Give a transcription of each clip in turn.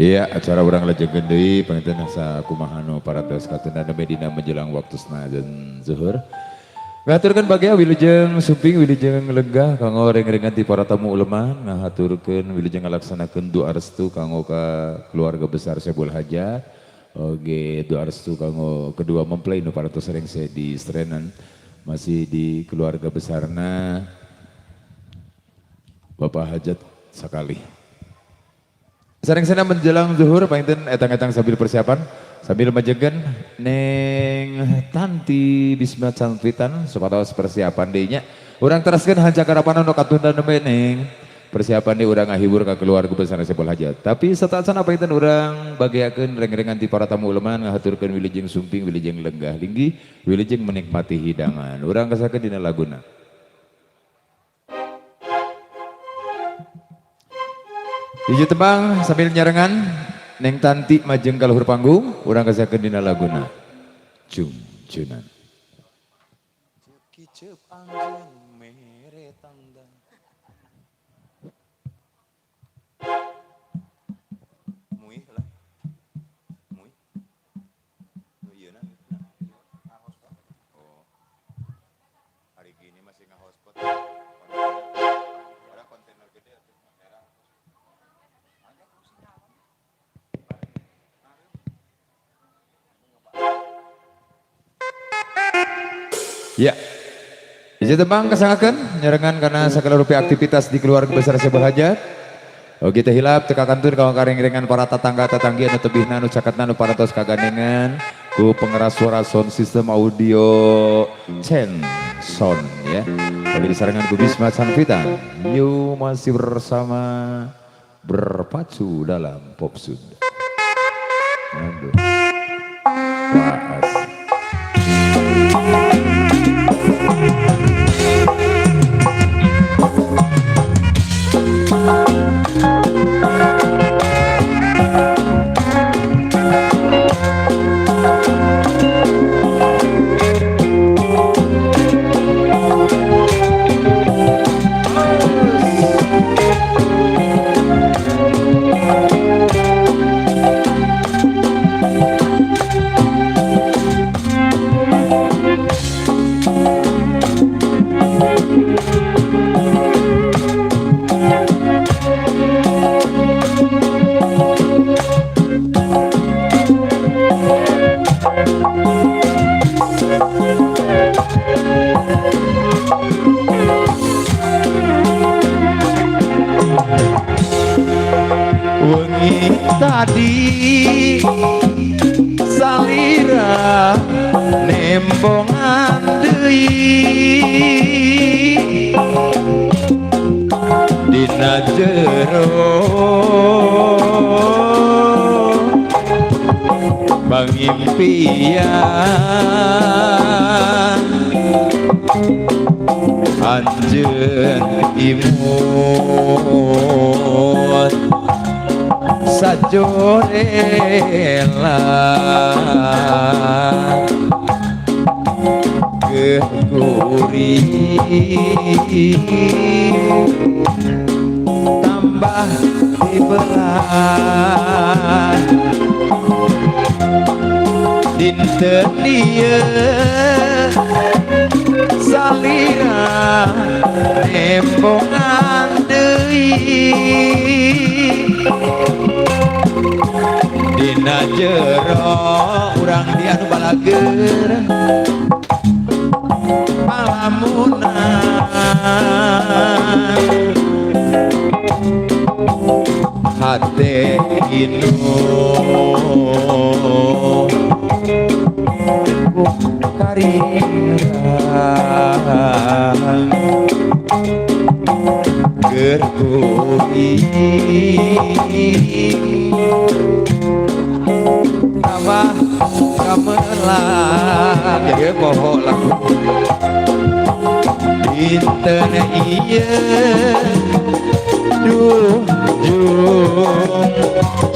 Iya, acara orang lejegeun deui panginten sa kumaha nu paratos katuna Medina menjelang waktu senajan zuhur. Ngaturkeun bagea wilujeng suping wilujeng lenggah kanggo reng-rengan ti para tamu ulema ngahaturkeun wilujeng ngalaksanakeun doa restu kanggo ka keluarga besar Sebul Hajat. Oge doa restu kanggo kedua mempelai nu paratos rengse di Serenan masih di keluarga besarna Bapak Hajat sakali. Sareng-sareng menjelang zuhur panginten etang-etang sambil persiapan sambil majegan neng Tanti Bisma Santwitan supados persiapan deui nya. Urang teraskeun hancakarapan nu katunda nembe neng persiapan deui urang ngahibur ka keluarga besar Sebul Hajat. Tapi sateuasan panginten urang bagiakeun reng-rengan ti para tamu ulema ngahaturkeun wilujeng sumping wilujeng lenggah linggi wilujeng menikmati hidangan. Urang kasakeun dina laguna. Hiji tembang sambil nyarengan Neng Tanti majeng ka luhur panggung urang kasakeun dina laguna Cungcunan. Ya, hiji tembang kasangakeun nyarengan karena sakala rupiah aktivitas di keluarga besar Sebul Hajat. Oge teh hilap teka kantur kawan kareng-rengan para tetangga-tetanggi anu tebihna anu caketna anu parantos kagandengan ku pengeras suara sound system audio Sound ya. Oge disarengan ku Bisma Santwitan. New masih bersama berpacu dalam pop Sunda. Aduh. Wah, tadi salira nembongan deui dina jero pangimpian anjeun imut sajorela gehuri tambah diberat dinten dieu salira nembongan deui dina jero urang di anu balager palamunan hate inu karirang gerkuri sama gamelan jadi poho lagu dinten ieu duh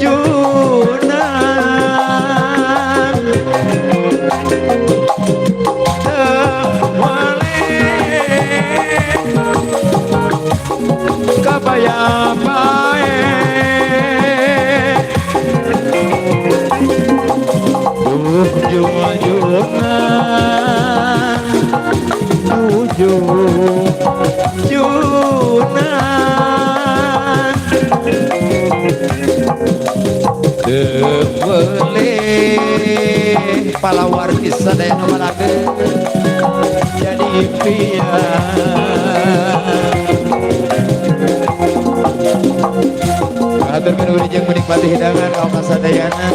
junan kabaya bae jujunan jujunan Dewele palawar bisa daya nomalaga jadi pian atur menuju yang menikmati hidangan kaum kasadayana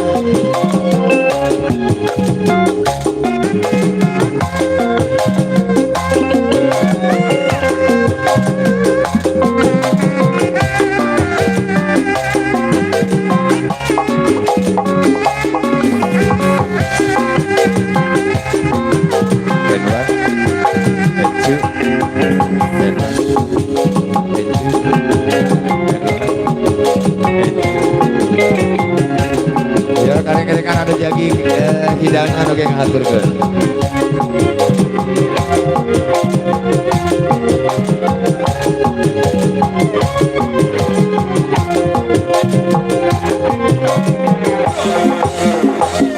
ya kadang-kadang ada jagi hidangan oke ngaturkeun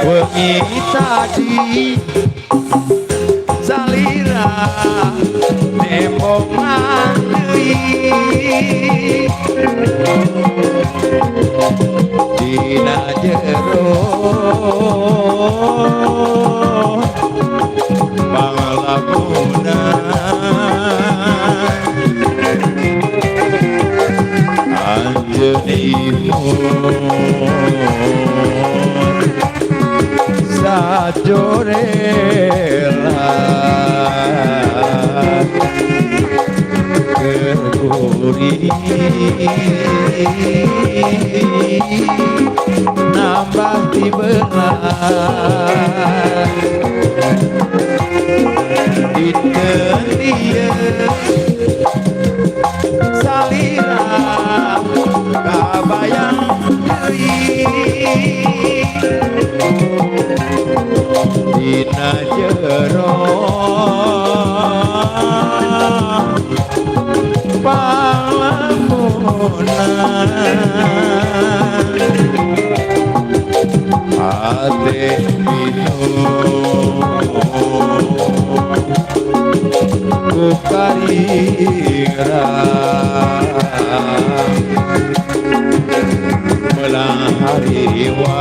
wengi tadi zalira nembongan deui dina jero panglamunan anjeunimut sajorela kerguri nambah dibelah dinten dia salira kabayang deui dina jero palamunan ate minum kukarira melahariwa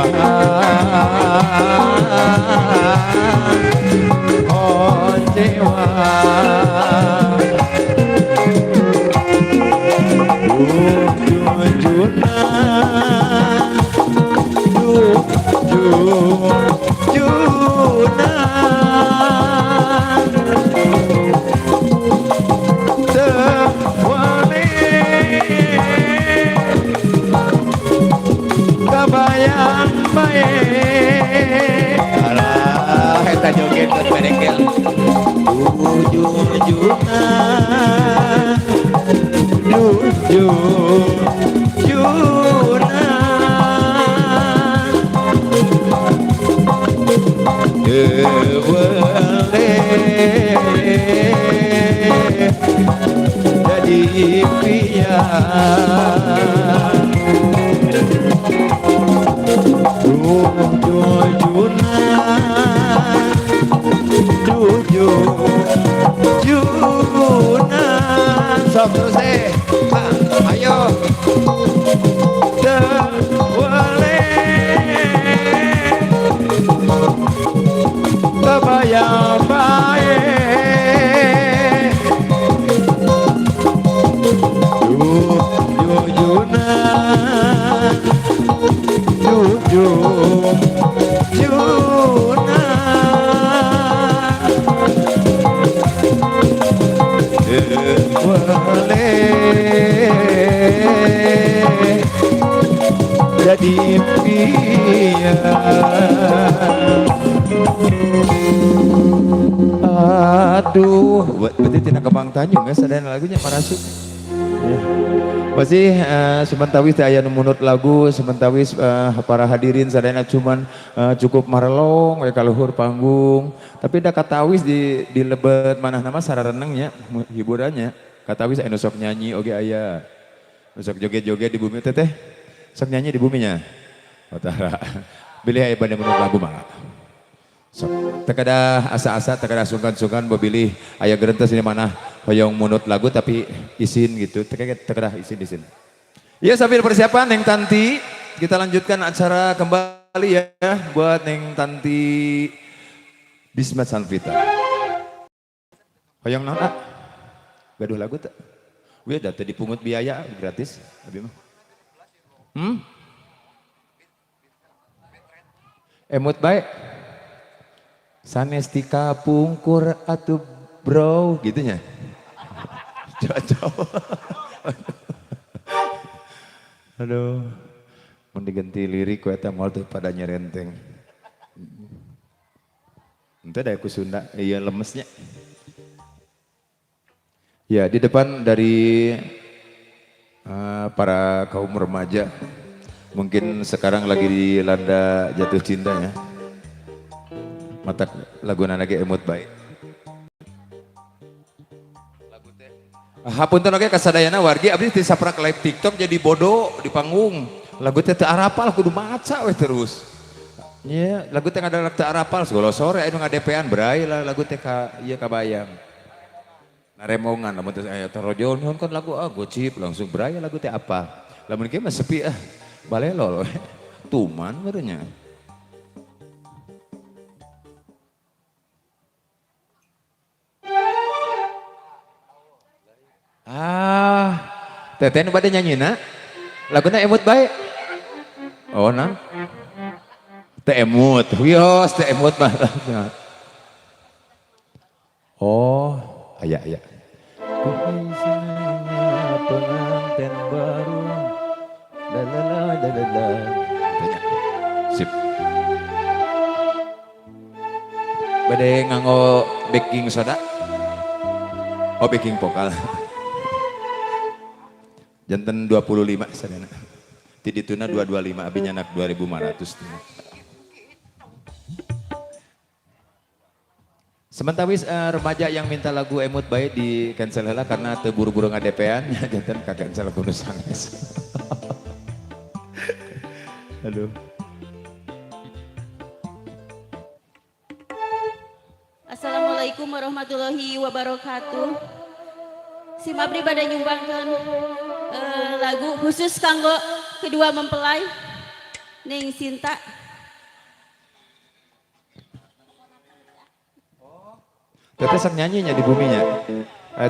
oncewa jujunan jujunan tewale kabayang bae alah eta joget keur berekel jujunan jujunan dewele jadi pian jujunan jujunan sok terus ayo dewele kebayang bae jujunan boleh jadi impian. Aduh, berarti tina Kembang Tanjung ya, sadayana lagunya Parasut. Ya. Masih sementawis aya nu munut lagu, sementawis para hadirin sadayana cuman cukup marelong we kaluhur panggung. Tapi da katawis di lebet manah nama sararenengnya hiburannya. Katawis anu sok nyanyi oge aya. Nu sok joget-joget di bumi teh. Sok nyanyi di buminya. Otara. Bilih aya bade munut lagu mah. So, tekada asa-asa, tekada sungkan-sungkan bebilih aya gerentes ini mana hoyong munut lagu tapi izin gitu, tekada izin. Ya sambil persiapan Neng Tanti, kita lanjutkan acara kembali ya buat Neng Tanti Bisma Sanvita. Hoyong naon gaduh lagu tak? Wih data dipungut biaya gratis, abi mah. Emut baik. Sanestika pungkur atuh bro gitunya. Coba. Aduh. Mun diganti lirik ku eta moal teu pada nyerenteng. Ente da ku Sunda, iya lemesnya. Ya, di depan dari para kaum remaja. Mungkin sekarang lagi dilanda jatuh cinta ya. Mata lagu lagi emut baik. Hapunten oge kasadayana wargi abdi teu saprak live TikTok jadi bodoh di panggung. Lagu teh teu arapal kudu maca we terus. Nya lagu teh ngadalag teu arapal segala sore anu ngadepean berai lah lagu teh ka ieu kabayang. Naremongan lamun teh aya tarojon kan lagu gocip langsung berai lagu teh apa. Lamun kieu mah sepi balelol we. Tuman berenya. Teteh nu bade nyanyina laguna emut bae. Oh nah. Teh emut, wios teh emut mah. Oh, aya. Pengantin baru. La. Sip. Bade nganggo baking soda. Oh baking vokal. Janten 25 sadana. Ti dituna 225 abi nyanak 2500. Sementara remaja yang minta lagu emut baik di cancel heula karena teu buru-buru ngadepean janten ka cancel kudu sanges. Aduh. Assalamualaikum warahmatullahi wabarakatuh. Si Mabri pada nyumbangkan lagu khusus kanggo kedua mempelai Ning Sinta. Teteh sak nyanyinya di buminya.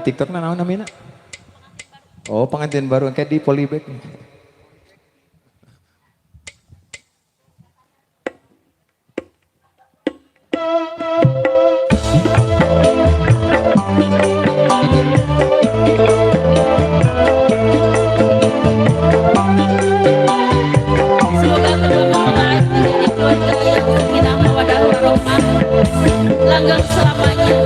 TikTok naon namina? Oh, pengantin baru kayak di Polybag. Semoga kedua mempelai menjadi keluarga yang sakinah mawaddah warahmah langgeng selamanya.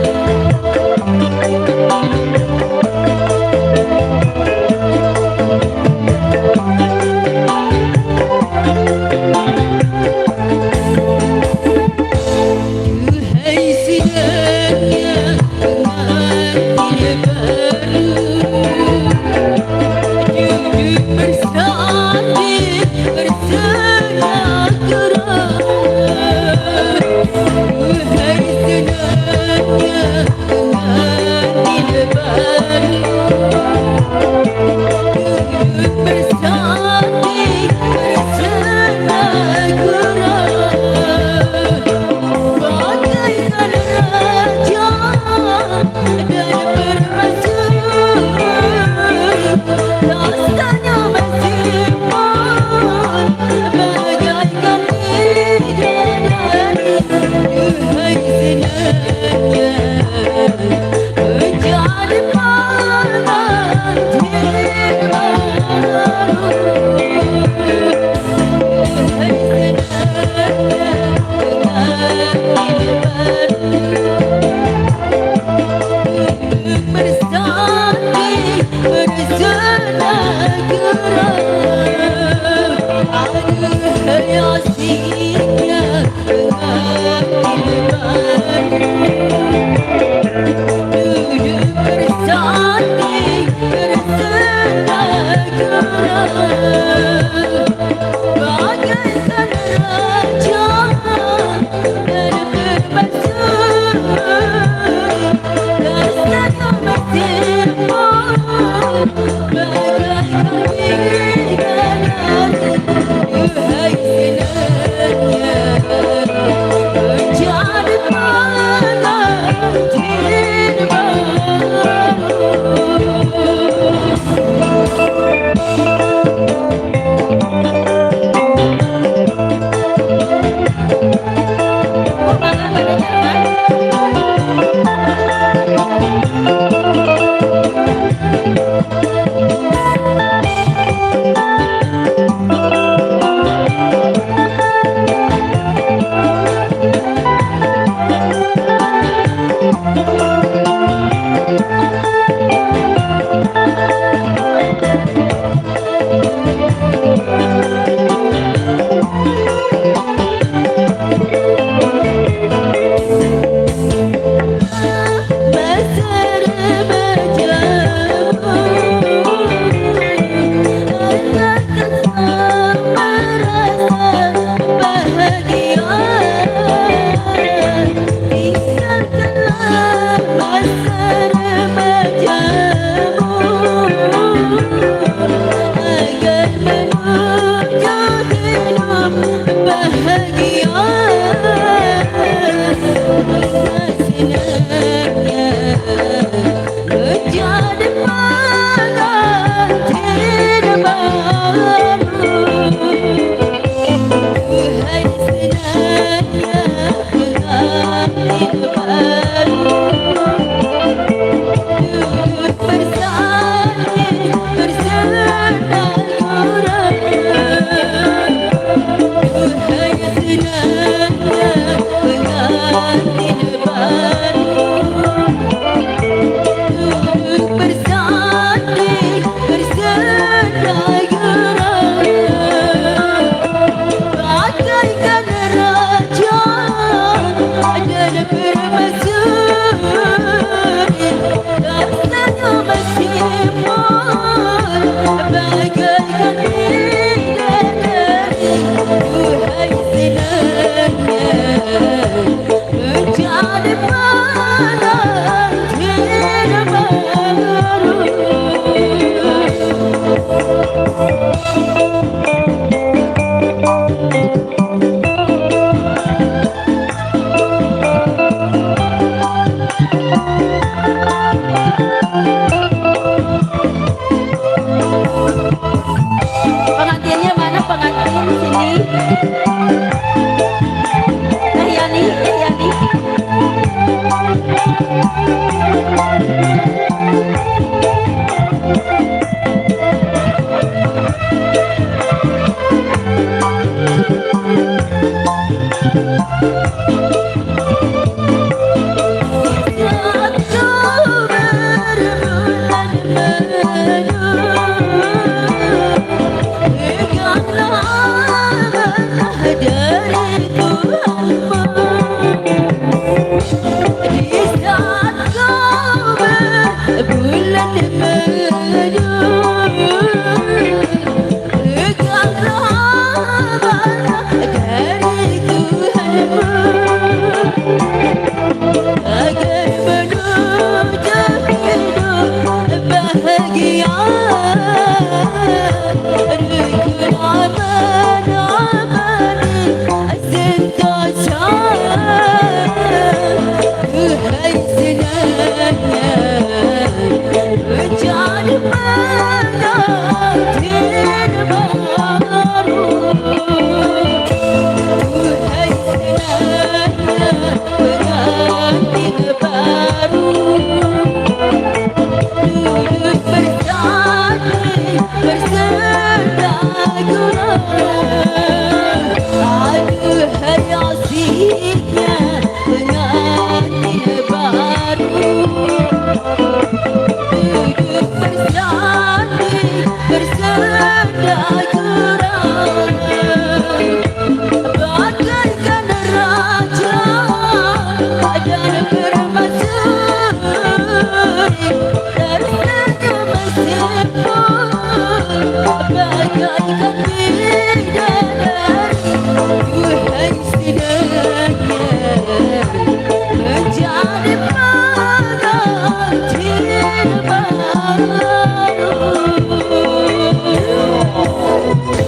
Pengantinnya mana pengantin sini? Teh Yani, Teh Yani.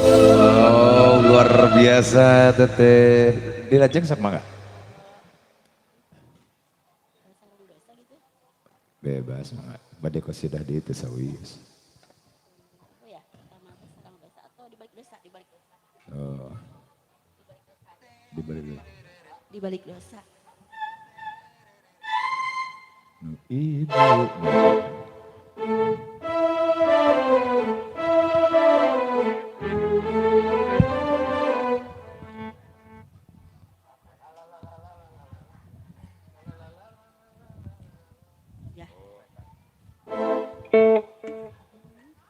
Oh, luar biasa teteh. Dilajeng sama nggak? Bebas mah. Badai kosidah di itu sawis. Oh ya, sama sarang dosa atau di balik dosa, di balik dosa. Oh, dibalik. Di balik dosa. Ibu. Ya.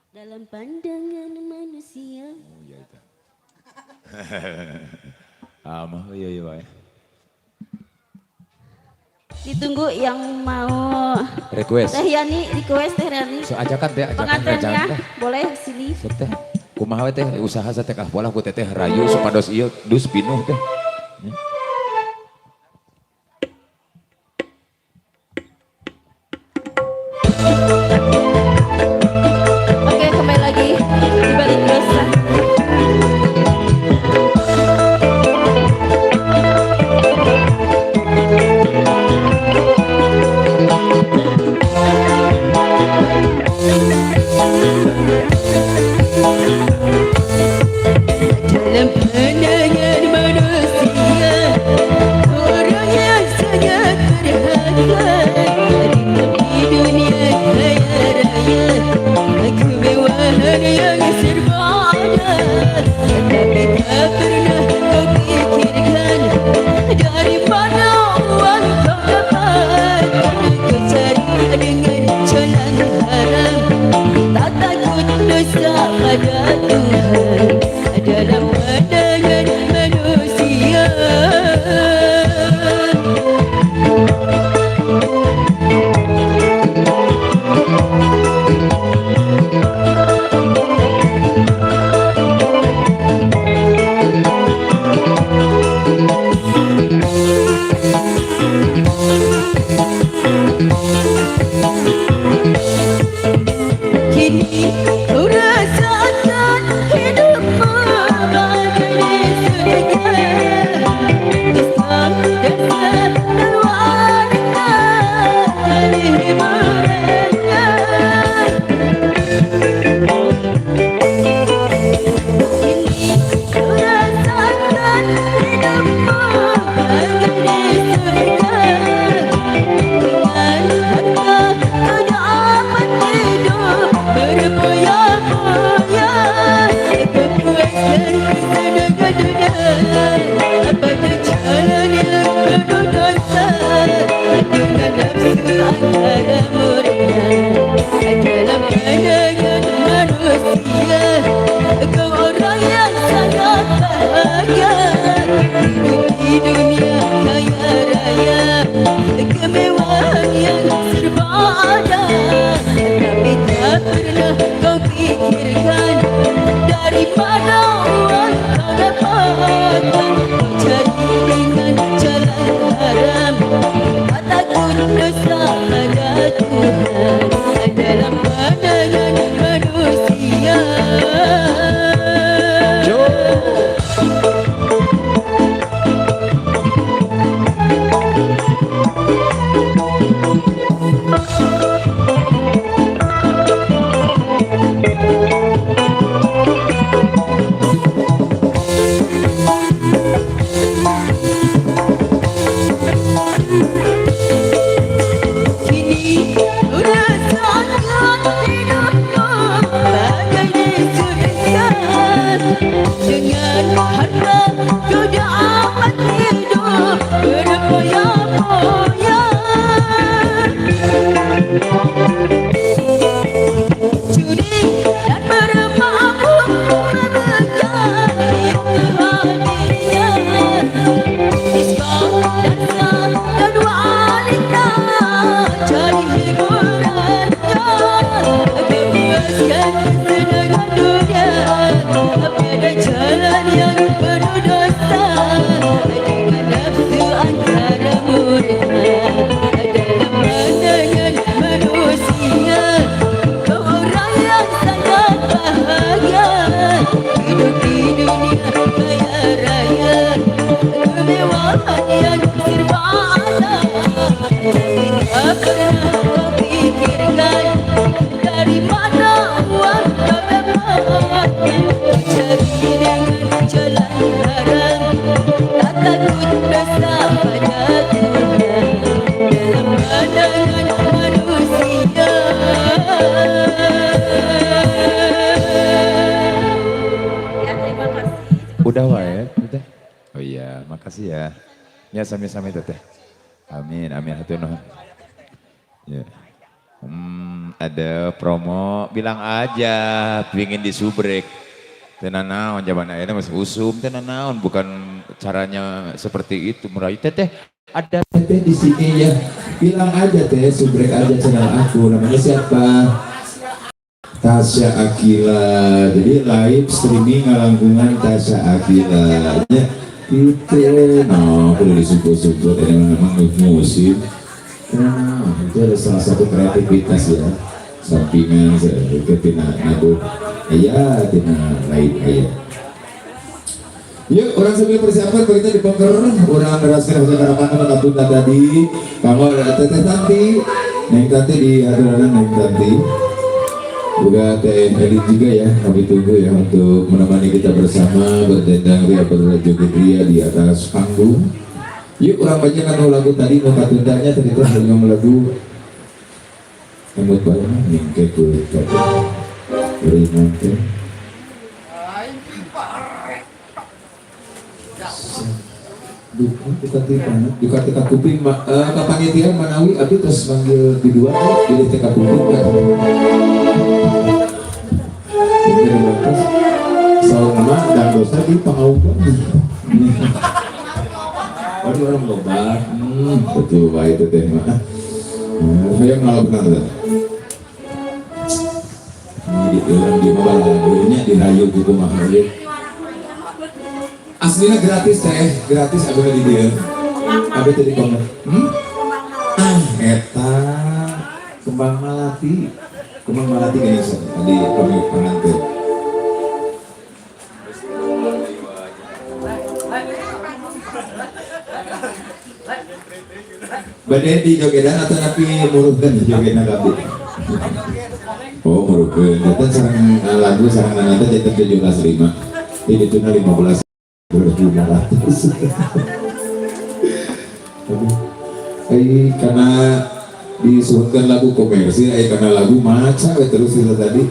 Dalam pandangan manusia. Oh iya itu. Mah iya iya Pak. Ditunggu yang mau Request. Teh Yani request Teh Yani. So ajakan teh, ajakan Pengantinnya teh. boleh sini. Sok teh. Kumaha we teh usaha sa teh kah bola ku teteh rayu supados ieu dus pinuh teh. Ya. Oke, kembali lagi di balik dosa. Dalam pandangan manusia, orang yang sangat berharga di dunia kaya raya, kemewahan yang serba ada, tapi tak pernah kau pikirkan dari mana uang kau dapat. Kau cari dengan jalan haram, tak takut dosa pada Tuhan. Dalam pandangan manusia, kini kau rasakan hidupmu bagai surga. Islam dan wanita hiburannya. Kini kau rasakan hidupmu bagai surga. Dengan harta kau dapat hidup berfoya-foya, kepuasan sedangkan dunia pada jalan yang penuh dosa, dengan nafsu angkara murka. Dalam pandangan manusia, kau orang yang sangat bahagia di dunia kaya raya, kemewahan yang serba ada, tapi tak pernah kau pikirkan dari mana uang kau dapat. Kau cari dengan jalan haram, tak takut dosa pada Tuhan. Dalam pandangan manusia, kini kau rasakan hidupmu bagai surga. Dengan harta kau dapat hidup berfoya-foya. Judi dan bermabuk menjadi kehadiran. Diskon dan wanita cari hiburannya, kepuasan sedangkan dunia pada jalan yang penuh dosa, dengan nafsu angkara murka. Dalam pandangan manusia, makasih ya. Ya sami-sami teteh. Amin, amin hatur nuhun. Ya. Ada promo, bilang aja pingin disubrek. Tenan naon zaman ayeuna masih usum tenan naon, bukan caranya seperti itu. Merayu teteh ada teteh di sini ya. Bilang aja teh subrek aja channel aku. Namanya siapa? Tasya Akila. Jadi live streaming ngalangkungan Tasya Akila. Ya, itu no perlu disupport-support ini memang musim. Nah, itu ada salah satu kreativitas ya. Sampingan ketina nabu. Iya, tina lain aya. Yuk, orang sambil persiapan kita di bunker. Orang berhasil hasil harapan tunda tadi. Kamu ada teteh Tanti. Neng Tanti di hadapan Neng Tanti. Juga TN Edit juga ya, kami tunggu ya untuk menemani kita bersama berdendang ria berjoget ria di atas panggung. Yuk orang banyak kan lagu tadi mau katundanya tadi itu hanya lagu emut banget ningke kulit kata beri nanti. Duka teka kuping kapanitia Manawi abdi terus manggil di dua pilih teka kuping kan. Ini lantas selalu nama dan dosa di pangaupan. Waduh orang lobat, betul baik itu teh mah. Saya ngalah benar tuh. Ini di orang di mana lagunya dirayu gitu mah ya. Aslinya gratis teh, gratis abis di dia. Abis tadi komen. Eta kembang melati gini so tadi kami pengantin. Badai di jogedan atau napi muruhkan di jogedan kabut. Oh muruhkan, itu sarang lagu sarang nanti jatuh 17.5. Ini tuna 15 2.500. Karena disuruhkan lagu komersil, karena lagu maca terus kita tadi.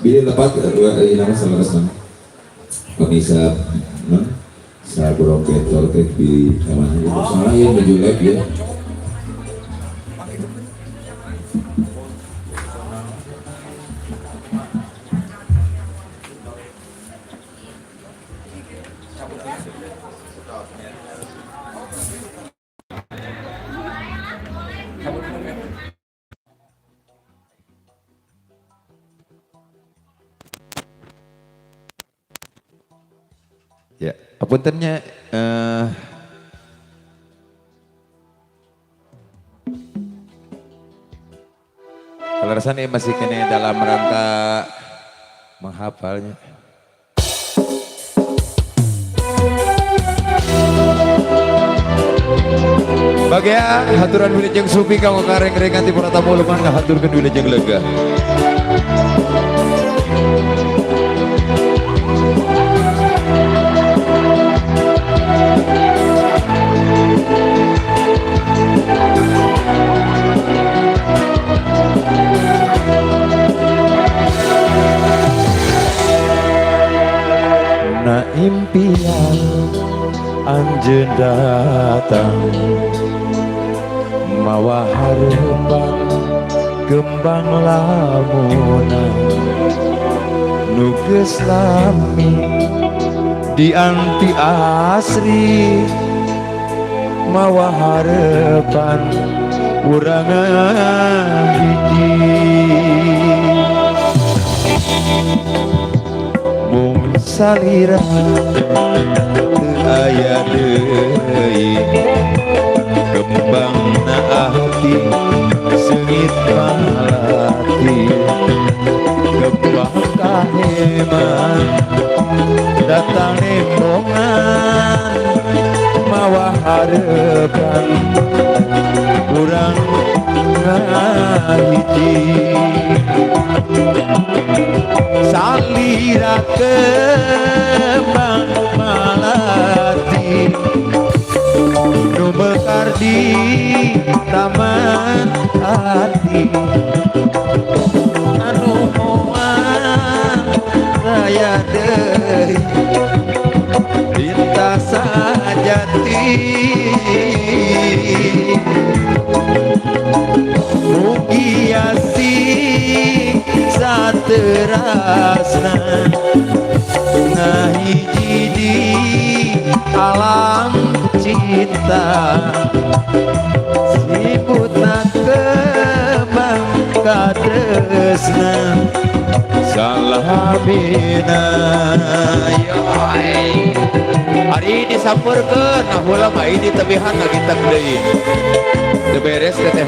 Bila lepat nama salah nama. Pengisap, saya beroket di mana itu salah ya menjulet ya. Ya, apuntennya kalau rasanya masih kene dalam rangka menghafalnya. Bagia haturan wilujeng supi kanggo kareng-rengan ti para tamu leman ngahaturkeun wilujeng lega. Na impian anjeun datang mawa harapan kembang lamunan nu geus lami di anti asri mawa harapan urang hiji mung salira teu aya deui kembangna hati seungit malati kembang kaheman datang nembongan mawa harepan urang ngahiji salira kembang malati nu mekar di taman hati anu moal raya deui lintas sajati saterasna ngahiji di alam cinta siputna kembang katresna salamina yoy hari ini sampurkeun nah heula mah ini tebihan lagi tak deui teu beres teh teh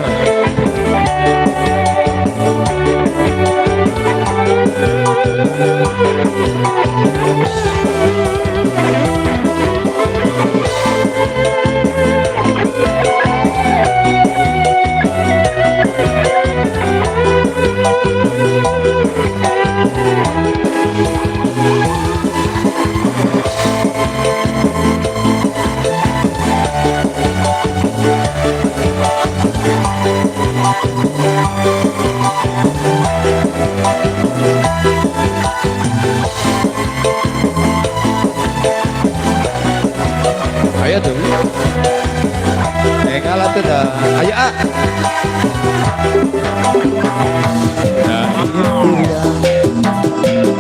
ayo tuh kalah tuh dah ayo ah nah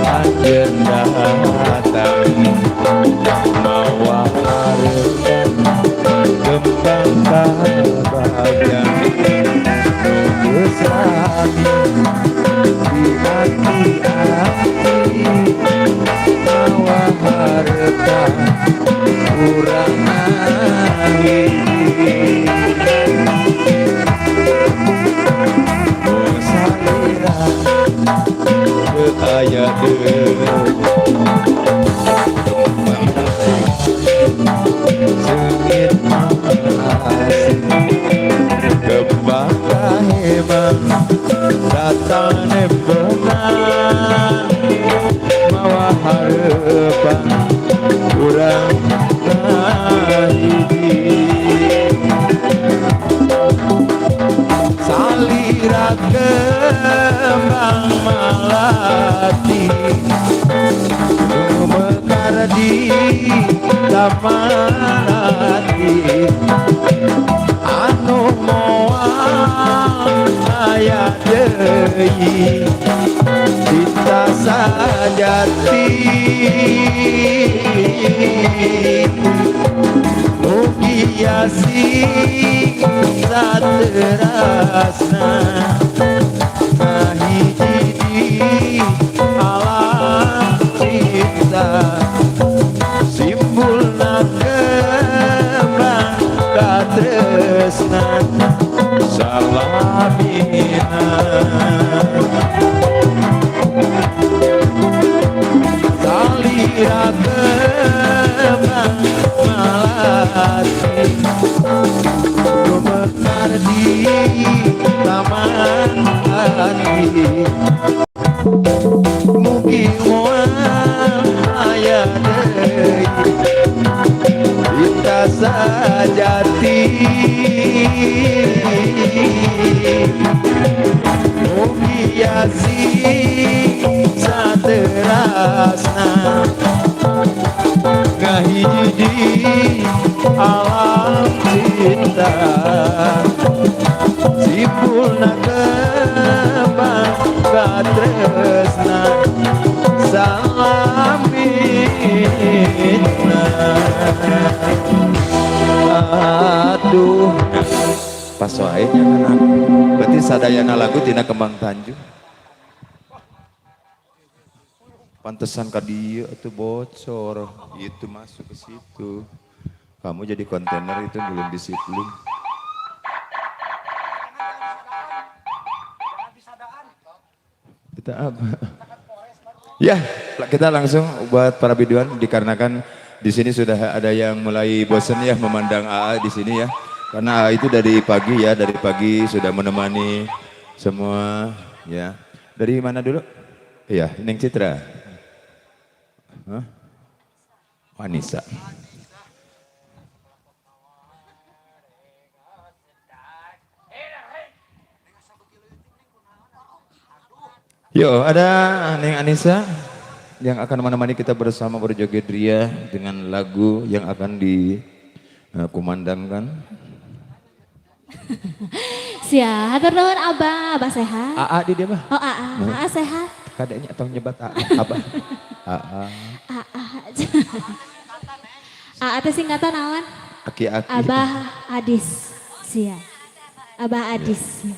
anjeun datang mawa hareupkeun kembang kabahagiaan geus rami di hati mawa hareupkeun urang aya sengit kembang kahemang datang nembeungan mawa hareupan urang ngahiji salira kembang malati mekar di taman hati anu moal aya deui cinta sajati mugi asih saterasna ngahiji di alam cinta simpulna kembang katresna salamina salira kembang malati mekar di taman hati mugi moal aya deui cinta sajati mugi asih saterasna ngahiji alam cinta simpulna kembang katresna salamina aduh pas wae nya berarti sadayana lagu tina kembang Tanjung pantesan ka dieu atuh bocor itu masuk ke situ kamu jadi kontainer itu belum disiplin kita apa ya kita langsung buat para biduan dikarenakan di sini sudah ada yang mulai bosan ya memandang AA di sini ya karena AA itu dari pagi sudah menemani semua ya dari mana dulu iya Neng Citra Hah? Wanisa. Yo, ada Neng Anissa yang akan menemani kita bersama berjoget ria dengan lagu yang akan dikumandangkan. Siap, hatur nuhun Abah, Abah sehat? AA di dia mah. Oh AA, AA sehat. kadeknya atau nyebat Abah. Atau singkatan naon? Aki-aki. Abah Adis. Sia. Abah Adis. Sia.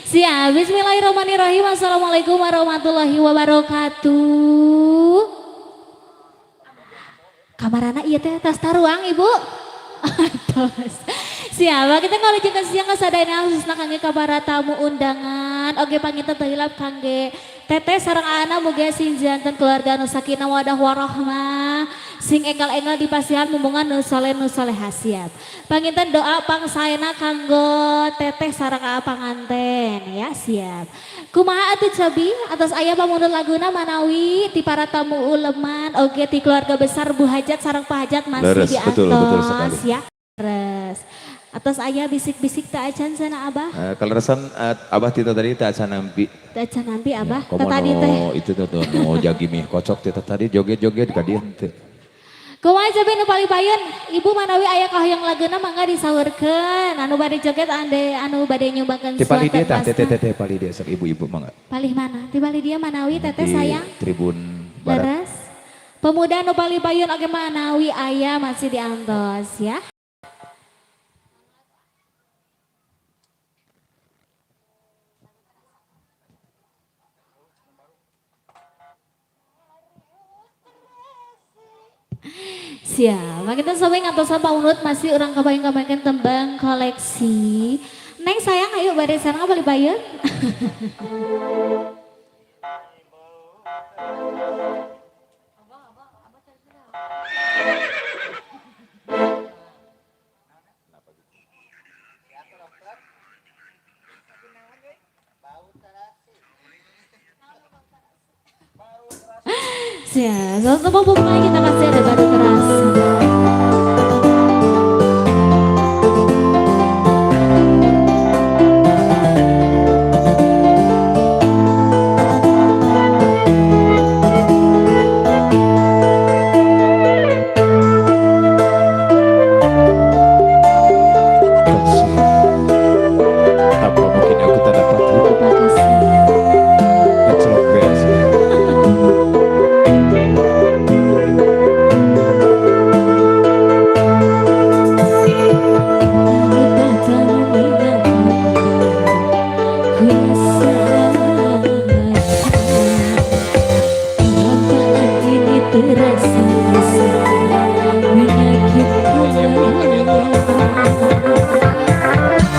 Sia. Bismillahirrahmanirrahim. Assalamualaikum warahmatullahi wabarakatuh. Kamarana iya teh tas taruang ibu. Tos. Siapa kita kalau juga siang kasadayana khususna kangge kabara tamu undangan. Oge panginten teu hilap kangge teteh sareng anak muga sing janten keluarga nu sakinah wadah warahmah. Sing enggal-enggal dipasihan mumbungan nu saleh hasiat. Panginten doa pangsaena kanggo teteh sareng panganten ya siap. Kumaha atuh Cabi atas aya pamundur laguna manawi ti para tamu uleman oge ti keluarga besar Bu Hajat sareng Pak Hajat masih Leres, di betul sekali. ya. Leres. Atas ayah bisik-bisik tak acan sana abah. Kalau resan Abah tita tadi tak acan nampi. Tak acan nampi abah. Komo Tadi teh. itu tuh no jagi mie kocok tita tadi joget-joget kadian teh. Kumaha Cabi nu paling payun. Ibu manawi aya kahoyong lageuna mangga disaurkeun. Anu bade joget anu bade nyumbangkeun Ti pali dia tah suatan teteh pali dia sok ibu-ibu mangga. Palih mana? Ti bali dia manawi teteh Di sayang. Tribun Barat. Leres. Pemuda nu paling payun oge manawi aya masih diantos ya. Siapa kita sampai ngatosan paunut masih orang kebayang-kebayangkan tembang koleksi. Neng sayang ayo badai sarang balik bayar. Siapa, satu lagi kita kasih ada batu terasa. Apa mungkin yang kita dapat? Terima kasih. Kecilok beres.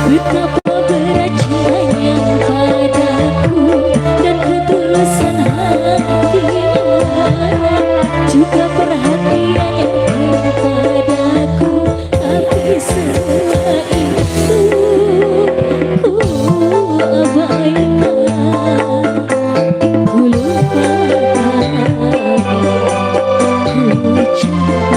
Betapa beratnya padaku dan ketulusan hatimu juga perhatian padaku, tapi semua itu ku abaikan, ku lupakan, ku cinta.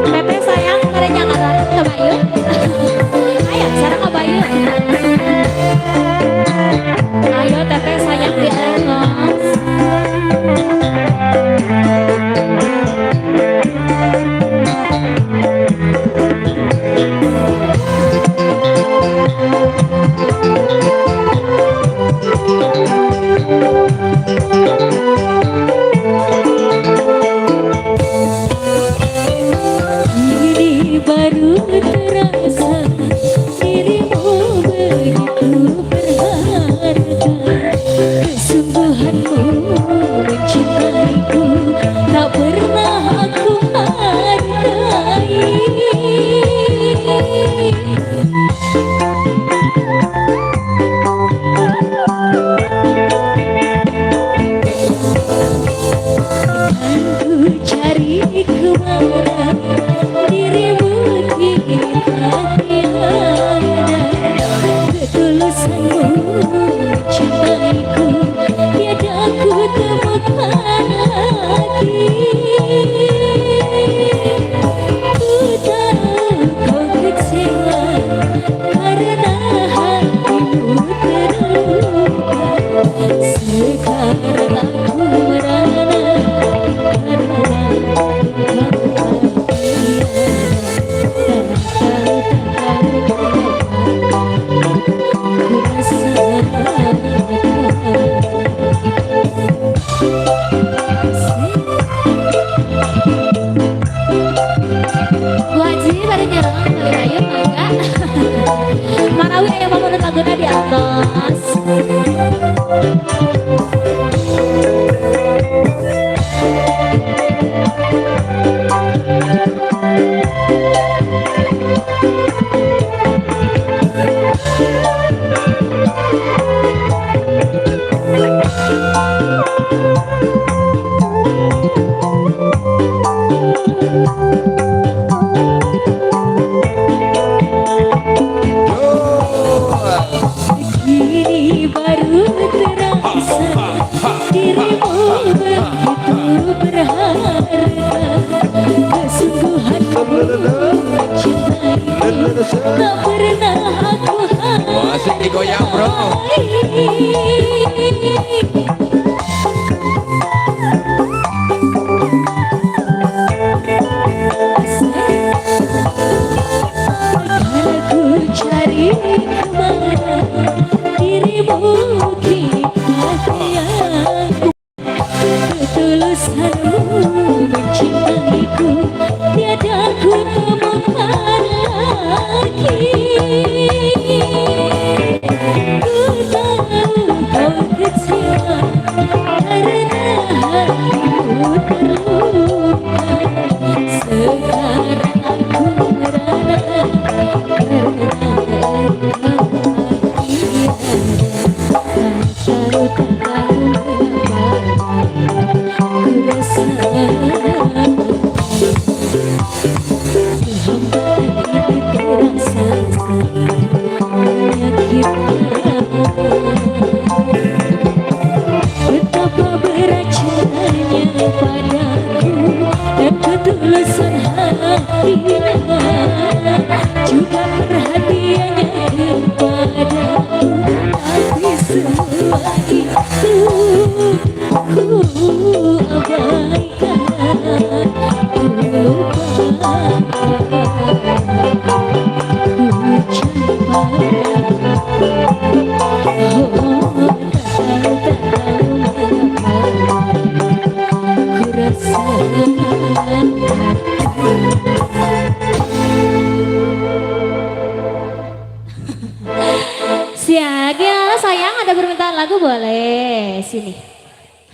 Teteh sayang pada jangan ke Bayu. Ayo sekarang ke Bayu. Ayo teteh sayang di Engkos. Ini baru terasa dirimu begitu berharga. Kesungguhanmu mencintaiku tak pernah aku hargai. Ku cari kemana dirimu tidak tiada. Ketulusanmu mencintaiku tiada ku temukan lagi. Ku tak pernah aku Wah, asik digoyang bro. Segala ku cari kemana dirimu kini sayangku. Ketulusanmu mencintaiku tiada ku temukan lagi. Ku tahu kau kecewa karena hatimu terluka. Sekarang aku merana karena engkau bahagia. Tak tahu mengapa ku rasa kehambaan ini terasa menyakitkan. Betapa beracunnya padaku dan ketulusan hatinya, juga perhatiannya kepadaku. Tapi semua itu ku abaikan, ku lupakan, ku campakkan. Oh, tak tahu mengapa ku rasakan. Siaga sayang, ada permintaan lagu boleh sini.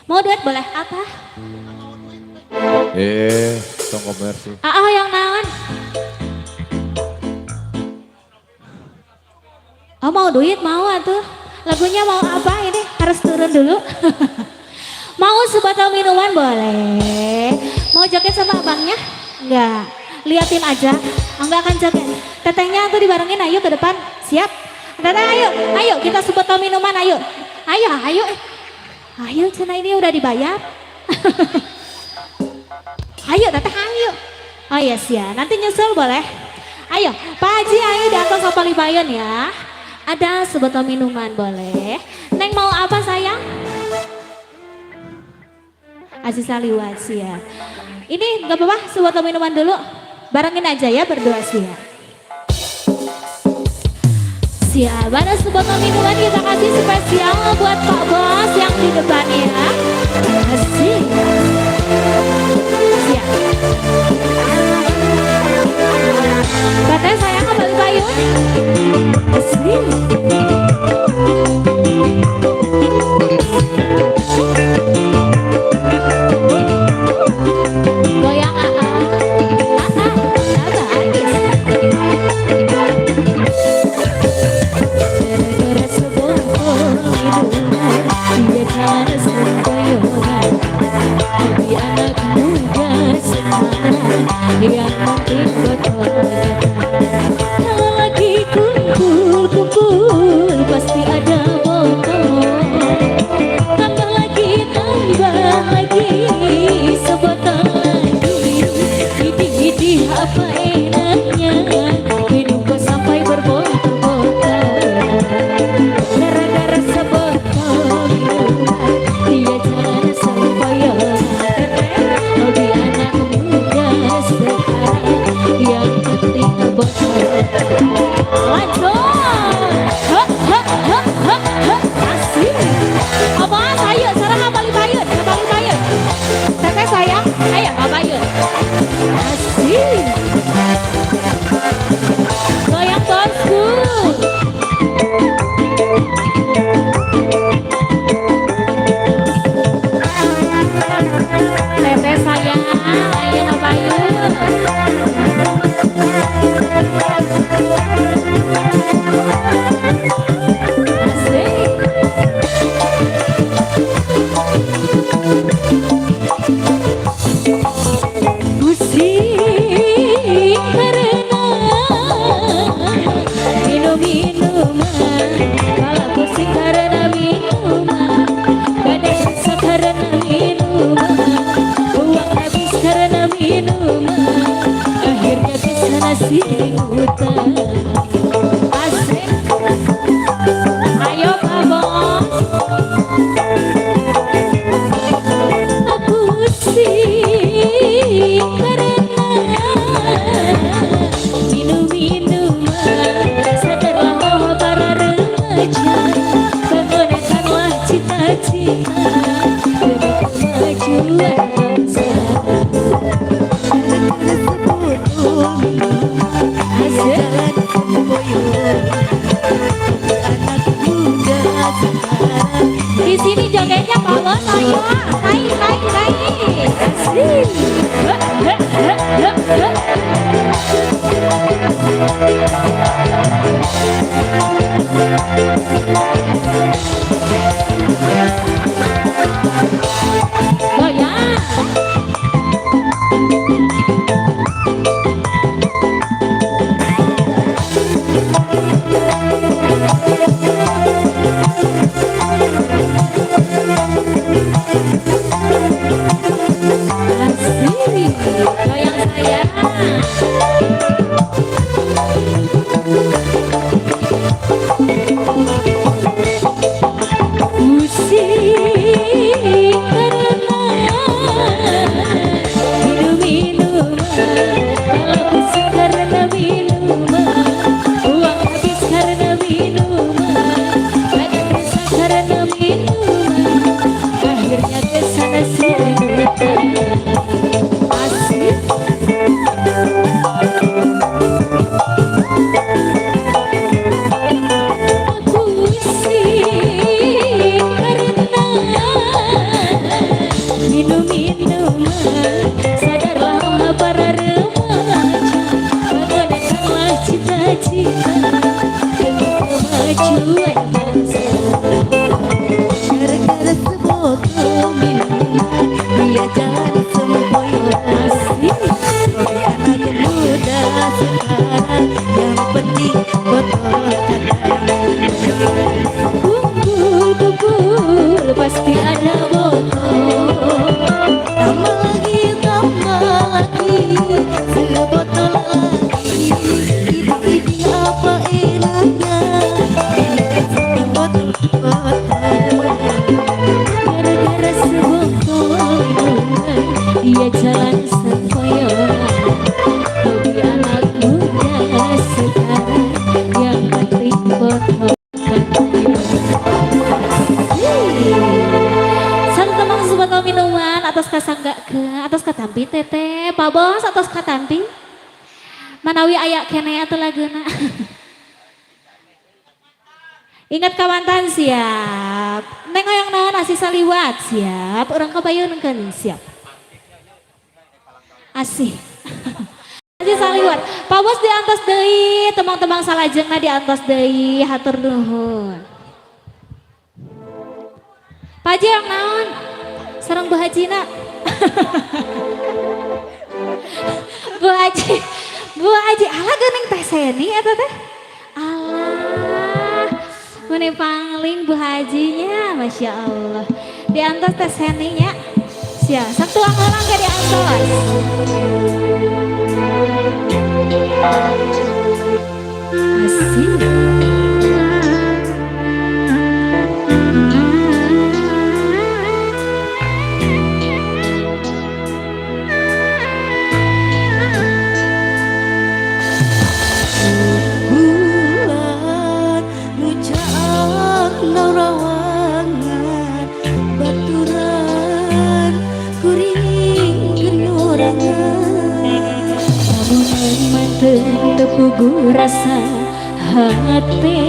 Mau duet boleh apa? Tong komersi. Yang naon? Oh mau duit mau atuh. Lagunya mau apa ini? Harus turun dulu. Mau sebotol minuman boleh. Mau joget sama abangnya? Enggak. Liatin aja. Enggak akan joget. Tetehnya tuh dibarengin, ayo ke depan. Siap? Teteh ayo kita sebotol minuman ayo. Ayo cina ini udah dibayar. Ayo teteh ayo. Oh iya siap. Nanti nyusul boleh. Ayo Pak Haji ayo datang ke Palibayan ya. Ada sebotol minuman boleh. Neng mau apa sayang? Aziz Aliwat siap. Ini gak apa-apa sebotol minuman dulu. Barengin aja ya berdua siap. Siap, ada sebotol minuman kita kasih spesial buat Pak Bos yang di depan ya. Kasih. Siap. Katanya sayang kembali payung. Kasih. Goyang gara-gara sebotol minuman dia karena sembayangan. Tapi anak muda sekarang yang penting botol. Kalau lagi kumpul pasti ada botol. Tambah lagi sebotol lagi. Idih apa enaknya hidup kok sampai berbotol-botol. Gara-gara sebotol minuman dia jangan sembayangan. Lebih anak muda sekarang yang penting botol. Lanjut. Asik. Abang ayo sarang abang bayun. Teteh sayang, ayo abang bayun. Asik. Goyang bosku. Teteh sayang, ayo abang bayun. Pusing karena minum-minuman. Kalau pusing karena minuman, badan sesak karena minuman, uang habis karena minuman, akhirnya kesana sini utang. Asik, goyang sayang. Pusing karena minum-minuman, kalau pusing karena minuman, uang habis karena minuman, badan rusak karena minuman, akhirnya kesana sini. Asik. Pusing karena minum-minuman, sadarlah para remaja, bangunkanlah cita-cita demi kemajuan bangsa. Gara-gara sebotol minuman, dia jalan semboyan. Asik. Anak muda sekarang, yang penting botol kumpul pasti ada botol. Tambah lagi, sebotol lagi. Ini apa enaknya? Ini botol-botol. Gara-gara sebotol minuman, dia jalan sempoyongan. Hobi anak muda sekarang, yang penting botol. Satu teman sebotol minuman atas kasangga ke atas katampi teteh Pak Bos atas katampi manawi ayak kene atau laguna. Ingat kawantan siap neng yang naon asih saliwat siap orang kabayunkeun siap asih. Asih saliwat Pak Bos diantos deui temang-temang salajengna diantos deui hatur nuhun. Pak Haji yang naon? Sarang Bu Hajina. Bu Haji, Bu Haji, alah geuning teh Seni eta teh. Alah, meni pangling Bu Hajinya, Masya Allah. Diantos teh Seninya, sia, sak tuang heula ge diantos. Asik. Tepugu rasa hati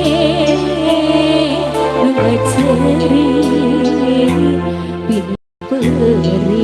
ngeceri bini peri.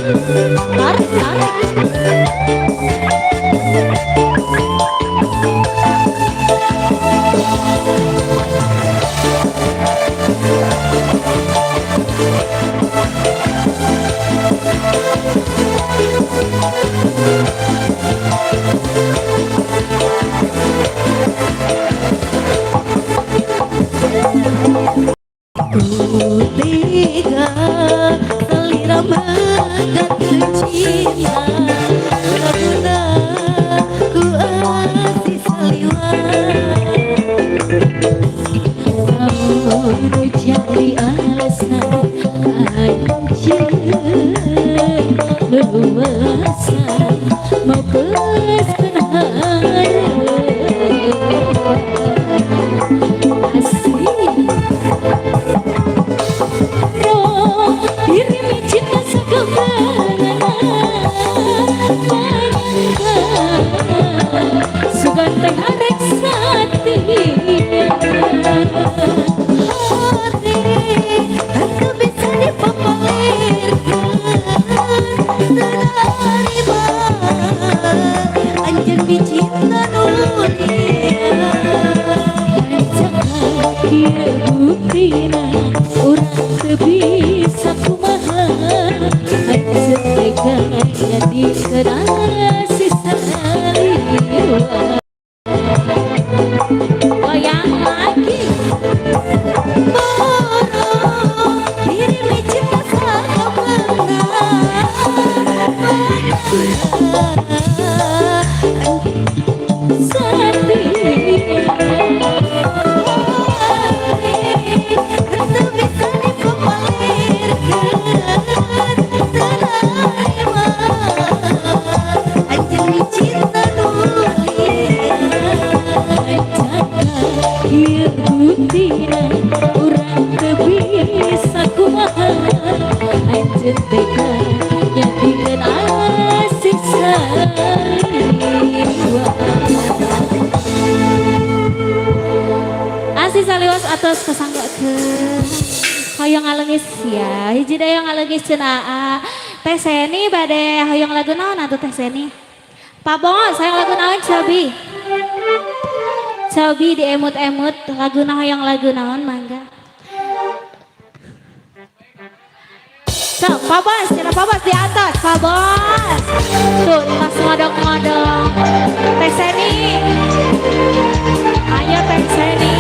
Tarik, tarik. Tega selera menjatuh cinta karena ku asih seliwan. Kamu cari alasan anjir leluasa mau keskenaan asih. Dirimu cinta segambaran Suganteng adek sati Hati tak bisa dipapalirkan Terima anjang dicinta dunia Kia buktina orang sebisa kumaha Aja tega jadi kenal sisa liwa Goyang lagi Moro dirimu cinta sama Urang bisa kumaha Anjir tega jadikan asik saliwa Asik saliwas atas kesangga ke hoyong ngalengis ya hiji daya ngalengis cenaa Teh Seni bade hoyong lagu naon atuh Teh Seni Pak Bos sayang lagu naon Cobi Cobi diemut-emut lagu hoyong lagu naon mangga So, Pak Bos, cina Pak Bos di atas, Pak Bos. Tuh, tas ngodong-ngodong. Teh Seni. Ayo Teh Seni.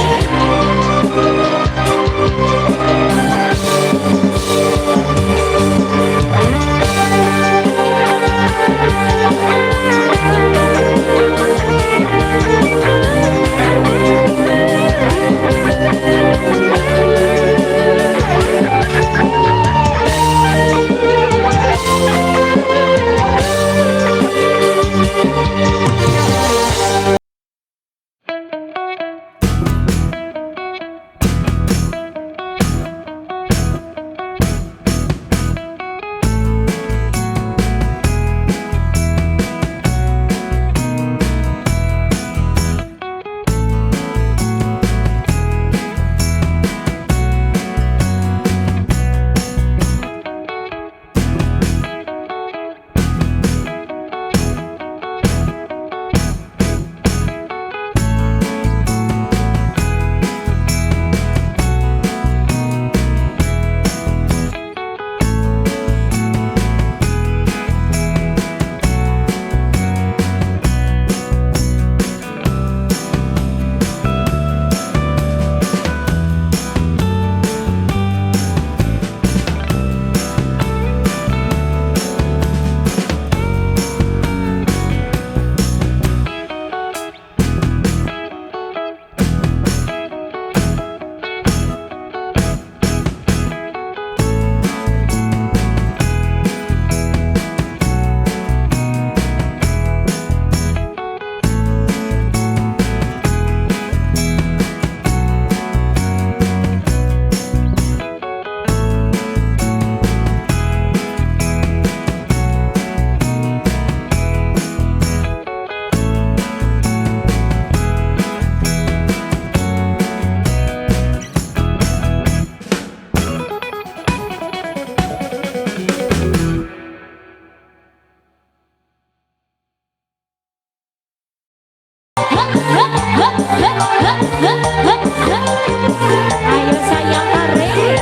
Ayo sayang tarik.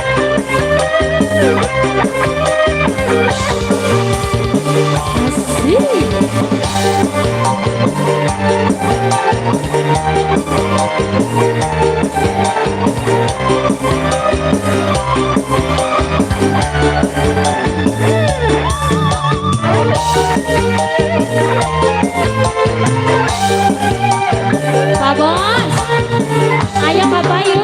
Asik. Pak Bos, ayo Pak Payun.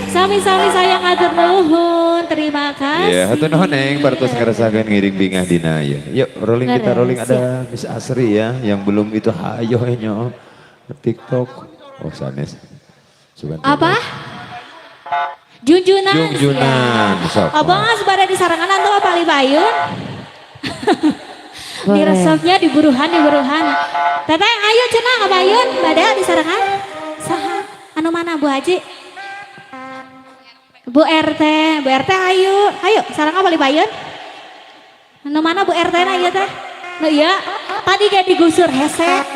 Sami-sami sayang atur nuhun, terima kasih. Ya, hatur nuhun neng, partos ngerasakan ngiring bingah dina ya. Yuk, rolling kita rolling ada Miss Asri ya, yang belum itu hayo nyo TikTok. Oh, sanes. Apa? Junjunan. Junjunan. Sok. Abang pada di sarangan antum apa Bayun? Di resepnya di buruhan. Teteh ayo cenah Bayun, pada di sarangan. Saha? Anu mana Bu Haji? Bu RT ayo sarang apa Bayun? Anu mana Bu RT na ieu teh? Nu iya, tadi kayak digusur hese.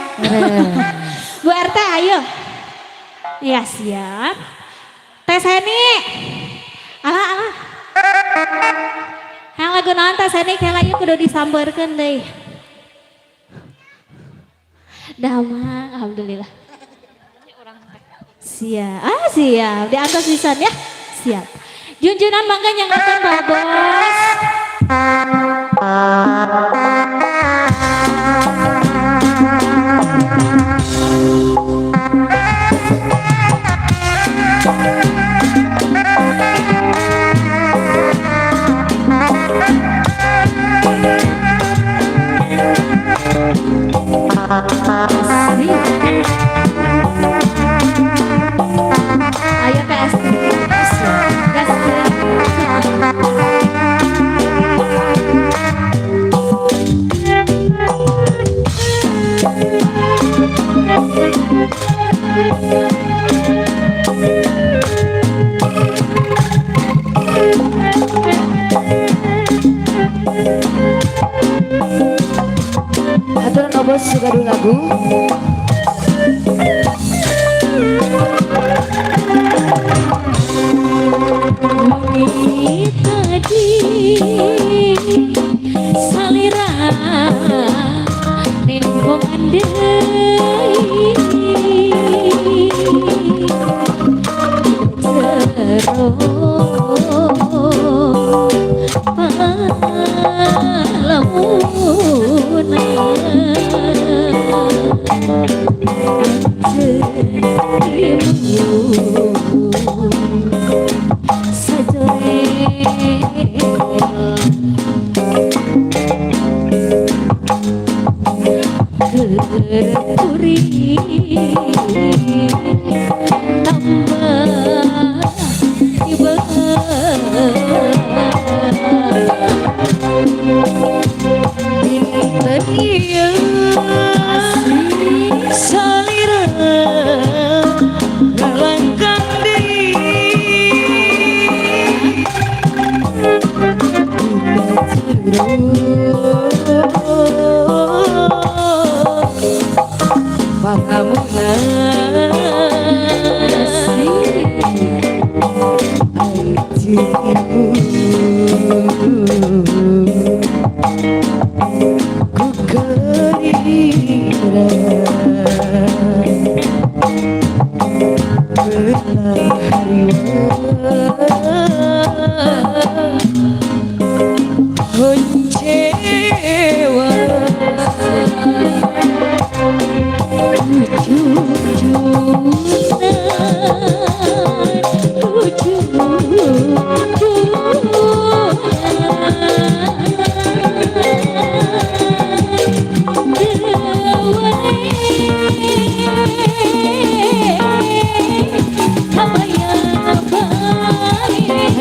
Bu RT ayo. Ya siap. Teh Seni. Alah. Yang lagu naon Teh Seni kayaknya kudu disambarkeun deui. Damang alhamdulillah. Siap. Diantos pisan ya. Siap. Junjunan mangga nyangakeun Pak Bos. Ayo PS. Gas. Bos suka dulu lagu. Wangi tadi salira nengko andai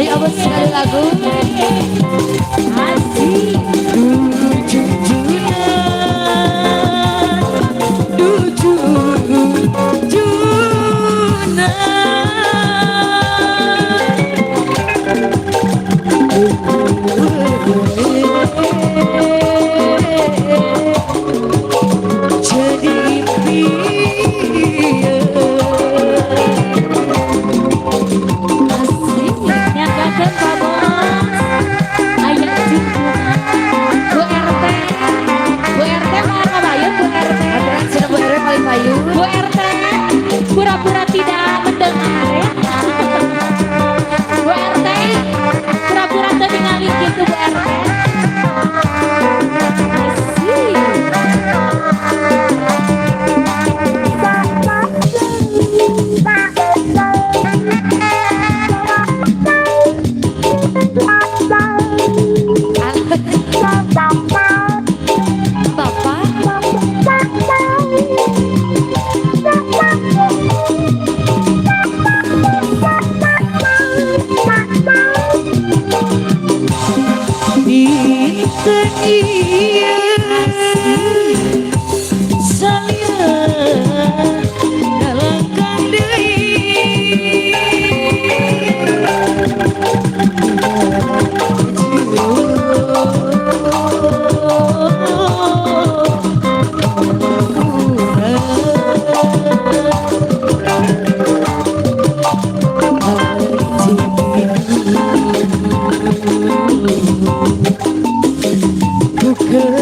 Ayo abos sekali lagu. Bu RT pura-pura tidak mendengar ya. Bu RT pura-pura teningali gitu Bu RT. Good.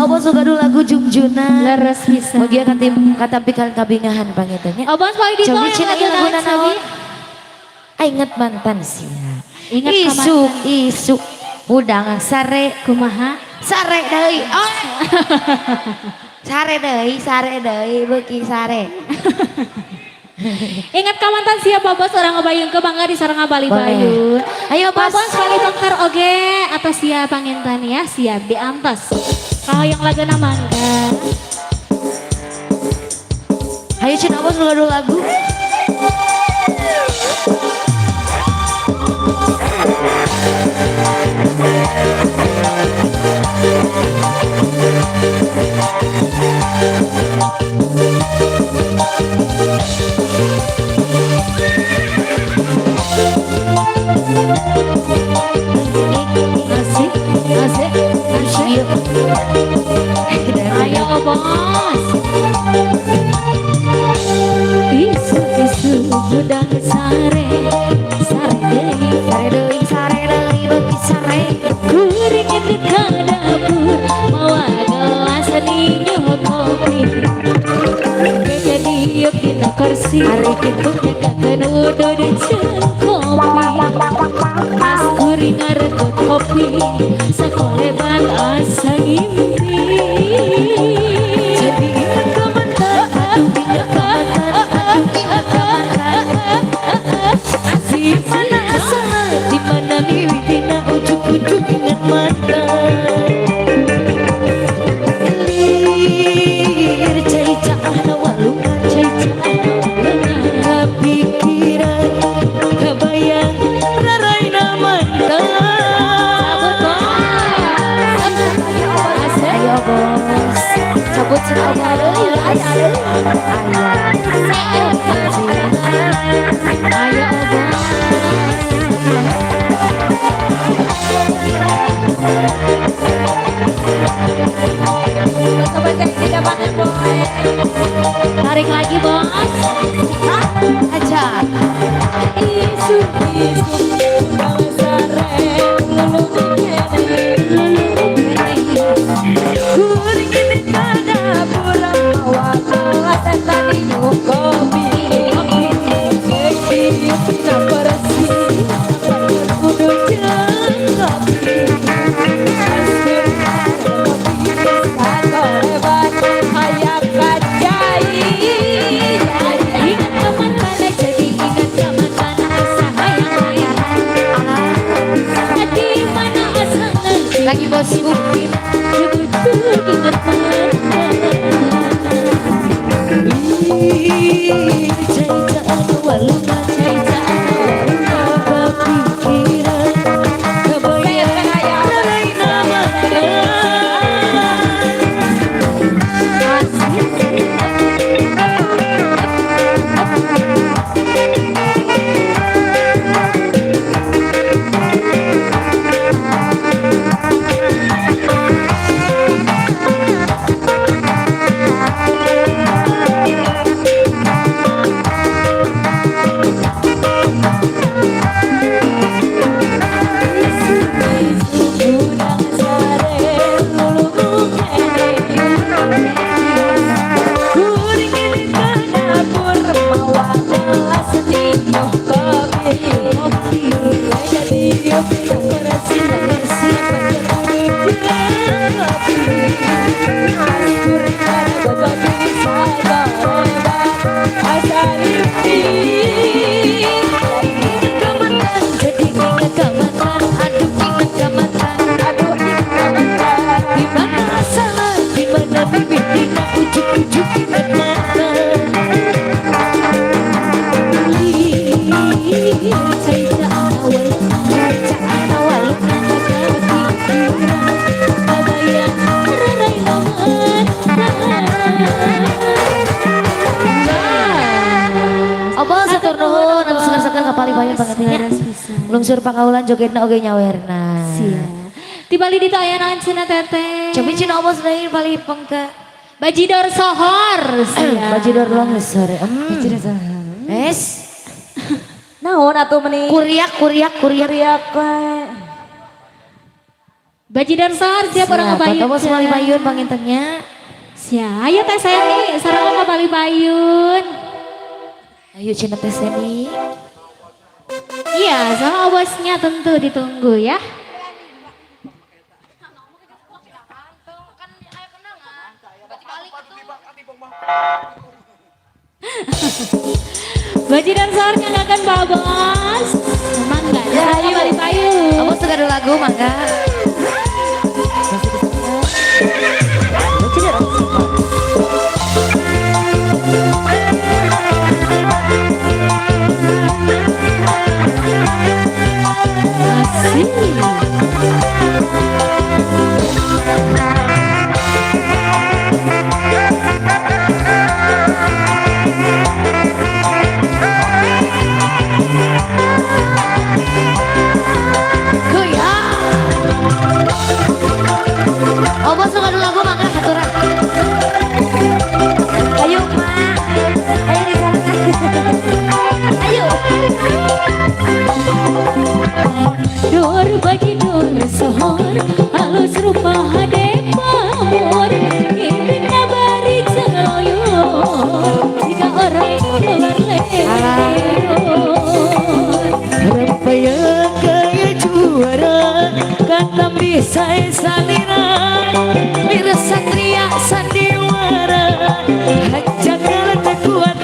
obon suka dulu lagu Jungjuna. Leres bisa. Bagia katampikan kabingahan pangitanya. Obon sekali di Coba yang cina lagu lagu naon naon. Sabi? Ingat mantan sih. Ingat Isuk isuk udang sare Kumaha? sare deui. Oh. Sare deui beuki sare. Ingat kamantan siapa bos orang ngabayun ke bangga di sarang Bali Boleh. Bayun. Ayo Bos bos. sekali bongkar oge atas siap pangintan ya siap diantos. Kalau yang lagu mangga. Ayo cina bos suka dulu lagu. Asik, asik, asik. Ayo bos. Isu budang sare, sare deui, Sare deui beuki sare. kuring di dapur, mawa gelas dinyuh kopi. Jadi yuk dina kursi, hari kitu nyagakeun udud jeung kopi. Mas kuring ngaregut kopi, sakolebat asa ngimpi. Jadi ingat kamantan, aduh ingat kamantan, ingat kamantan. Di mana asal, di mana mimpi, dina ujuk-ujuk ingat mantan. Lir cai caah walungan, cai caah walungan. Kepikiran, kebayang, raraina mantan. Ayo bos. Cabut cina deui. Ayo tarik lagi bos. Aja. Isu sare kuring di dapur mawa gelas tadi nyuh kopi. Kita bersih udut jeung kopi. Sakolebat hayap kacai. Ingat kamantan jadi ingat kamantan sayang. Di mana asalnya Lagi bos. Jebut ingat mantan. Cai-caan walungan, cai-caan walungan. Kepikiran, kebayang, raraina mantan. Obon satur nuhun, anu seger-seger kapali bayan banget ya. Lungsur pakaulan jogetna oge nyawerna. Sia. Di Bali ditu aya naon cenah teteh? Cobi cina obon sedaya bali pengke. Bajidor sohor. Sia. Bajidor longsor. Bajidor sohor. Es. Naon atuh meni? Kuriak. Riak we. Baji dan sahar siap orang ngebayun. Kamu semua bayun pangintennya. Siap, ayo Teh Seni, sarang ngebali bayun. Ayo Cina Teh Seni. Iya, sama bosnya tentu ditunggu ya. Baji dan sahar nyanyikan babas. Mangga, sarang ngebali bayun. Kamu suka ada lagu mangga? Oh, bos suka ada lagu mangga haturan. Ayo, Mak. Ayo di sana. Ayo. Dor baji dor sohor, halus rupa hade pamor, ingin bari celoyor, jika orang keluar lewat. Rempeyek kaya juara kata bisa salira lira satria sandiwara ajak kalah tak kuat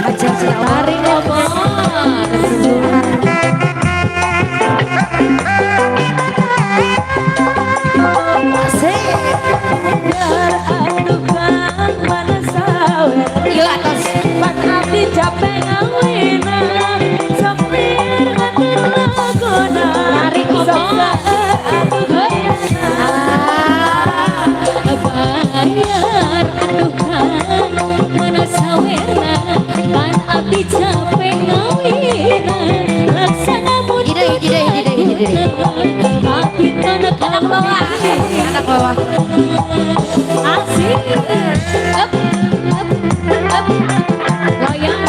ajak setari ngomong biar adukan mana sawer Yuk atas. pan abdi capek ngawina sambil ngadil lagona Tarik ngomong. aduh Bayar adukan mana sawerna, pan abdi capek ngawina, laksana Hidai. Tapi anak bawah, Anak bawah. asik, up, goyang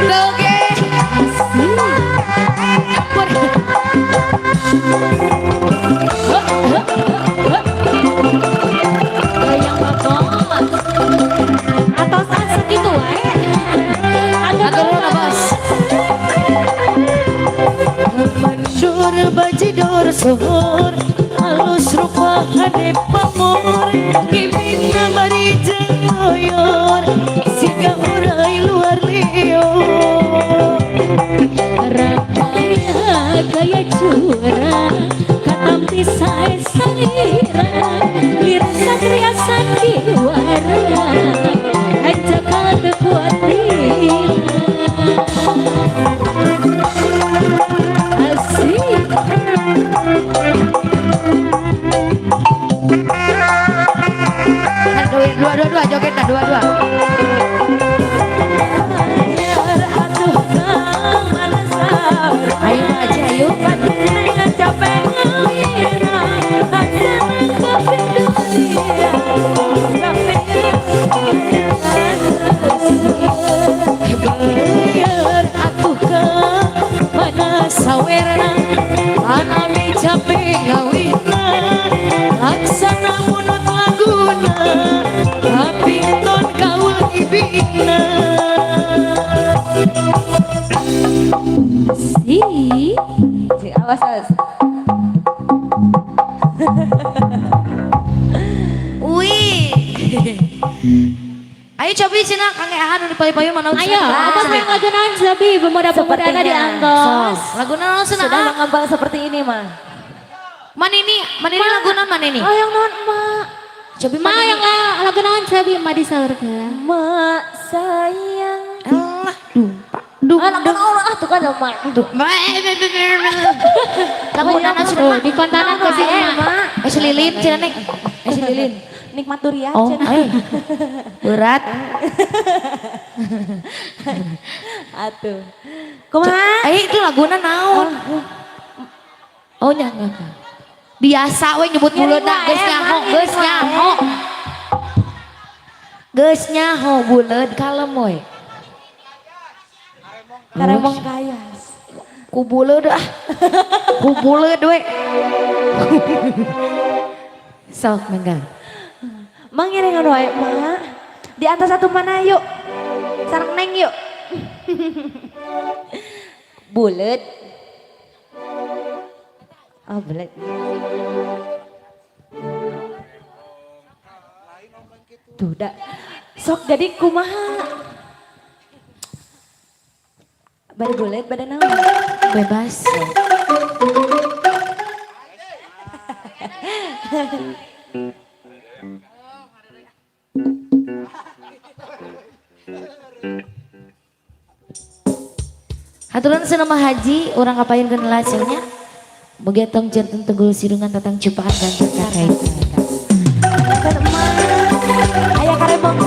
Oke. goyang babon, atau asik gitu wae. Atur dulu, bos. Mandur bajidor sohor halus rupa hade pamor gimina bari jengoyor siga urai luar liur Rakaya kaya curang, katampi sae salira, lira satria sandiwara, aja kata kuat asik. Dua joget dah dua. aduh kang mana sawer Ayo aja ayo. dengan capek ngawina ajak kopi dunia bayar atuh ke mana sawerna anami capek ngawina laksana munut laguna tapi ton kaul ibina Si awas Wih. Ayo coba cina kange ahan di payu-payu mana ayo, apa yang lagu naon sabi pemuda-pemudana di Antos. Lagu naon sudah senang. mengembang seperti ini mah Mana ini lagu naon mana ini? Oh yang naon mak. Coba Ma yang lagu naon sabi ma disaurkeun. mak sayang Allah. anak Allah tuh kan mak Lagu naon sudah Di kontanan ke si emak. si lilin cina nek. si Lilin nikmat durian Oh, berat. atuh Kumaha? Itu laguna naon? Oh jangan. Biasa we nyebut buleudna geus nyaho, geus nyaho. Geus nyaho buleud kalem we. Karemong kayas. Ku buleud ah. Ku buleud we. Sok mangga. Mang ngiringan wae mah. Di atas satu mana yuk? Sareng neng yuk. Bulet. Oh bulet. Tuh dah. Sok jadi kumaha. Bade bulet, bade naon? Bebas. Haturan senama haji, orang kapain kenal hasilnya. Begetong jantung tegul sirungan tatang cupaan dan terkait. Ayah karemong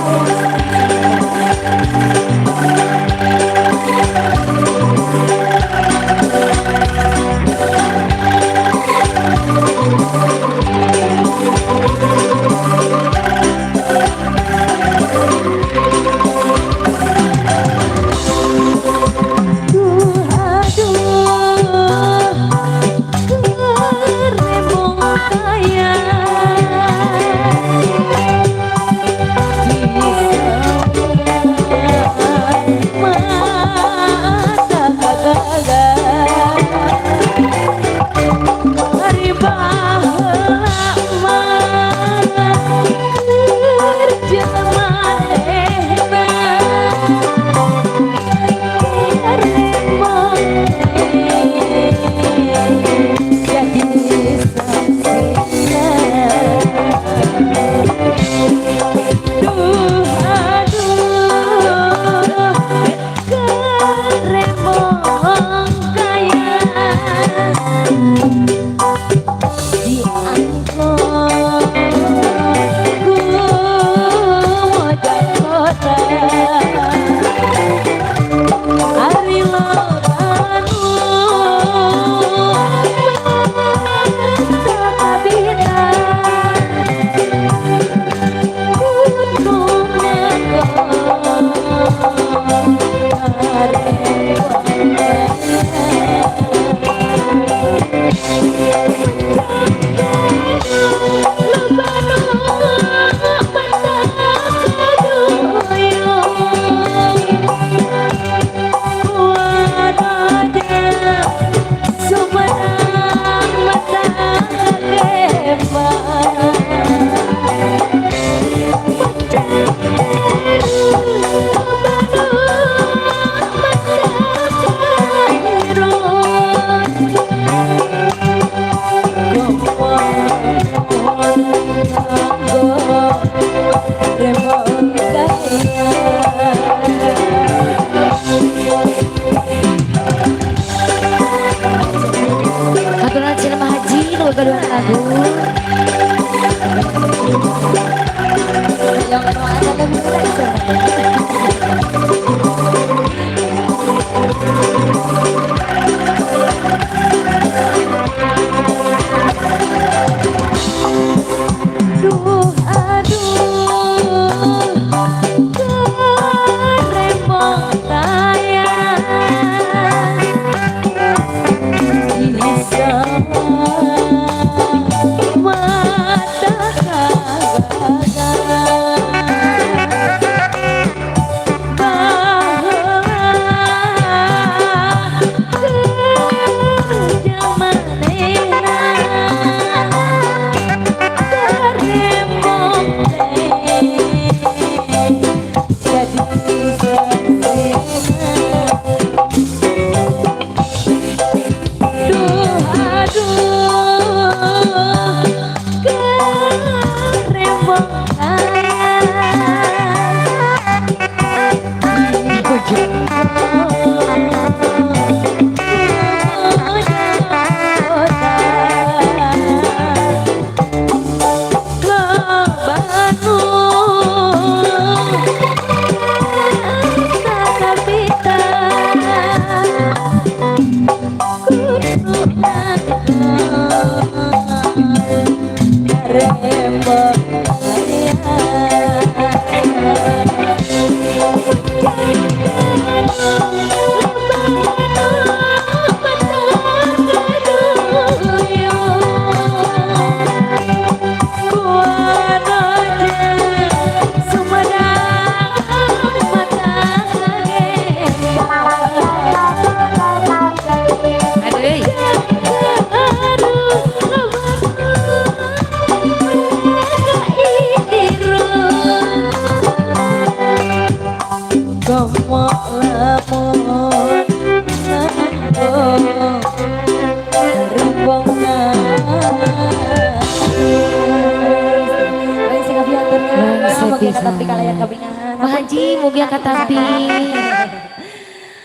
mugia kata tapi kalayan kabingahan. Mah Haji mugia katapi.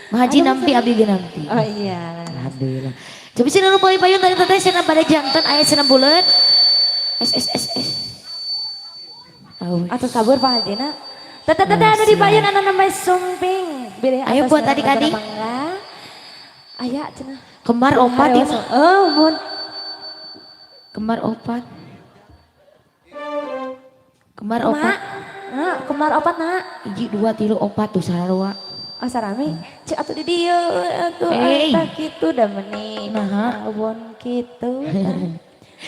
Mah Haji nampi abdi ge nampi. Oh iya. Alhamdulillah. Coba sih nu payun tadi teteh cenah pada jantan aya cenah buleut. Es. Atau kabur Pak Hajina. Teteh anu di payun anu namanya sumping. Ayo buat adik-adik. Aya cenah. Kembar opat ya. Oh, mun. Kembar opat. Kembar Mak. opat. Nah, kembar opat nak. Hiji 2 3 4 tuh sarua. Oh sarami. Cek atuh di dieu atuh eta kitu da meuni. Nah, Abon kitu.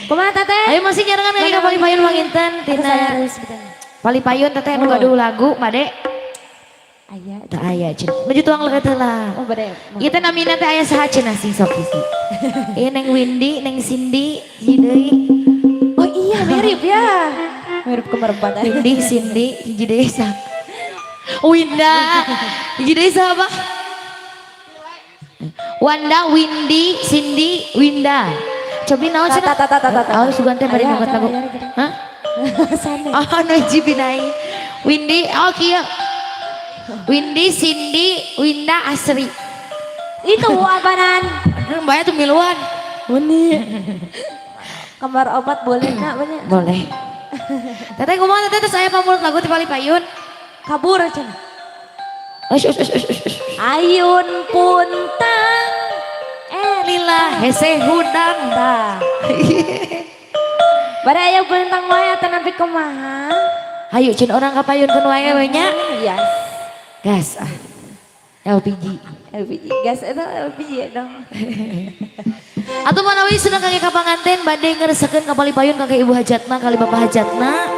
Kumaha teteh? ayo masih nyarangan lagi ka Palipayun Wanginten tina Palipayun teteh anu gaduh lagu Bade. Aya. Teu aya cenah. Nuju tuang leukeut heula. Oh bade. Ieu teh namina teh aya saha cenah sing sok hiji. Ieu Neng Windy, Neng Cindy, hiji deui. Oh iya mirip ya. Mirip kembar opat. Windy, Cindy, hiji deui saha. Winda, hiji deui saha Bang? Wanda, Windy, Cindy, Winda. Cobi naon cenah? Oh, sugan teh bari ngangkat lagu. Hah? Sana. Oh, no hiji binai. Windy, oh kieu. Windy, Cindy, Winda, Asri. Itu abanan. Mbaknya tuh miluan. Muni. Kembar opat boleh nak banyak. Boleh. Teteh kumaha teteh saya pamuluk lagu ti Palipayun. Kabur cenah. Ush. Ayun puntang. Lila hese hudang. Tah. Bade aya puntang wae atuh nepi kumaha? Hayu cin orang kapayunkeun wae we nya. Yes. Gas ah. LPG. LPG gas itu LPG dong. Atuh manawi sudah kaki ka panganten bade ngeureuskeun ka Palipayun kaki ibu hajatna kali bapak hajatna.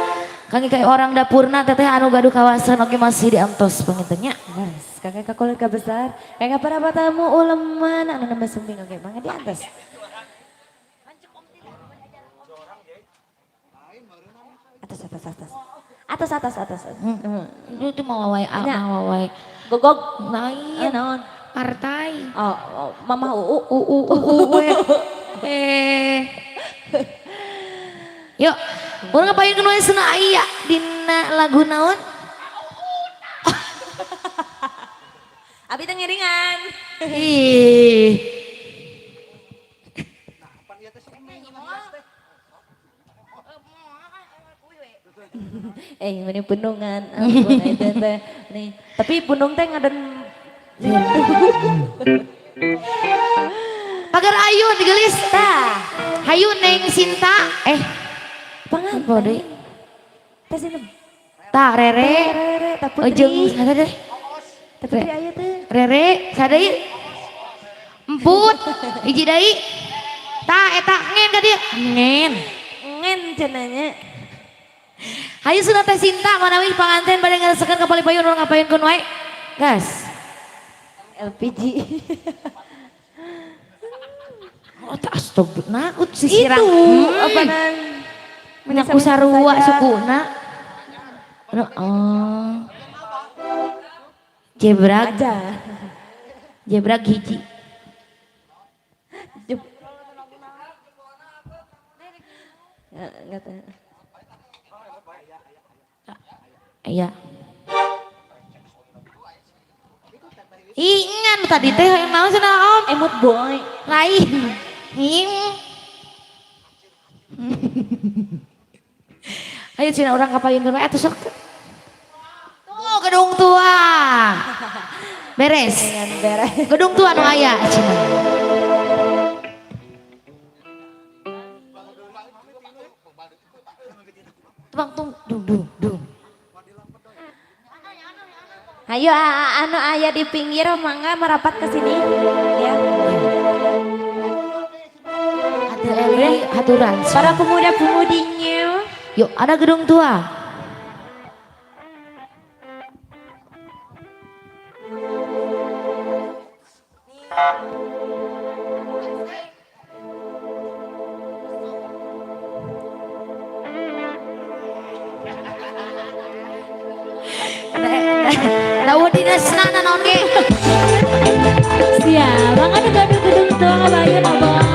Kaki kayak orang dapurna teteh anu gaduh kawasan oke masih diantos pangintennya. Yes, kakek keluarga besar, kakek para tamu uleman anu nama sumping oke banget di atas. Atas. Itu mau wae mau wae. Gogog. Lain Naon? partai. Oh, Mama Uu. we. Yuk, urang ngapain wae cenah aya dina lagu naon? Abi teh ngiringan. Ih. Ini punungan. Ampun eta teh. Nih, tapi punung teh ngaden Pagar ayu digelis tah. Hayu Neng Sinta. pangan. Apa deui? Teh sinem. Tah Rere. Tapi Ojeng sada deh. tapi aya teh. Rere sada ieu. Emput. Hiji deui. Tah eta ngen ka dieu. Ngen. Ngen cenanya. Hayu sudah teh Sinta manawi panganten bade ngeureuskeun ka Palipayun urang ngapainkeun wae. Gas. LPG. Oh tak astagfirullah naut si sirang. Itu apaan? Menyaku sarua sukuna. Oh. Jebrag. Aja. Jebrag hiji. Enggak tahu. Iya. Ingan tadi teh yang naon cenah Om? Emot boy. Lain. Him. Ayo cenah urang kapayun wae atuh sok. Tuh gedung tua. Beres. Dengan beres. Gedung tua nu aya cenah. Tebang tung dung. Ayo anu aya di pinggir mangga merapat ke sini ya. Hatur Eli haturan. Para pemuda-pemudinya. Yuk ada gedung tua. Lawan dinasna naon ge? Siapa kan gaduh gedung tua ngabayun abos.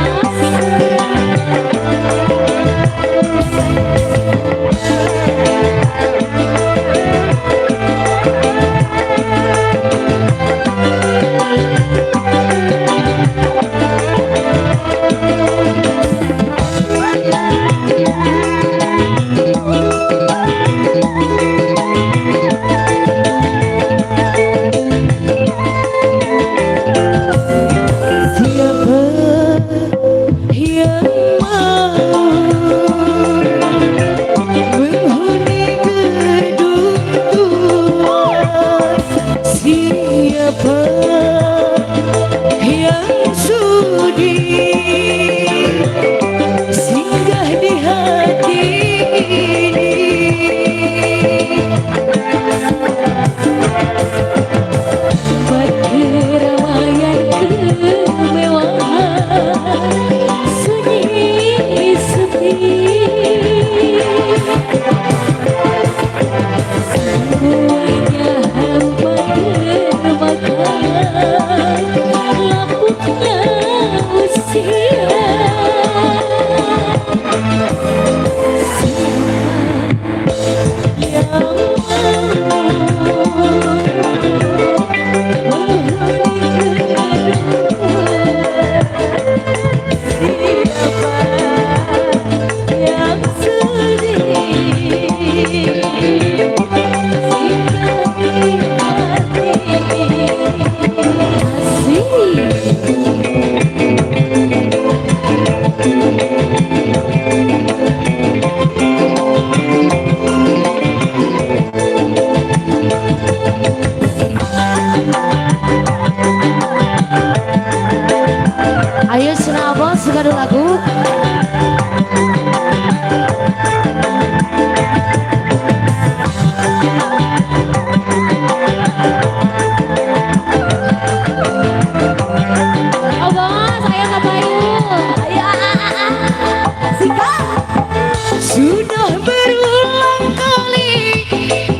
Sudah berulang kali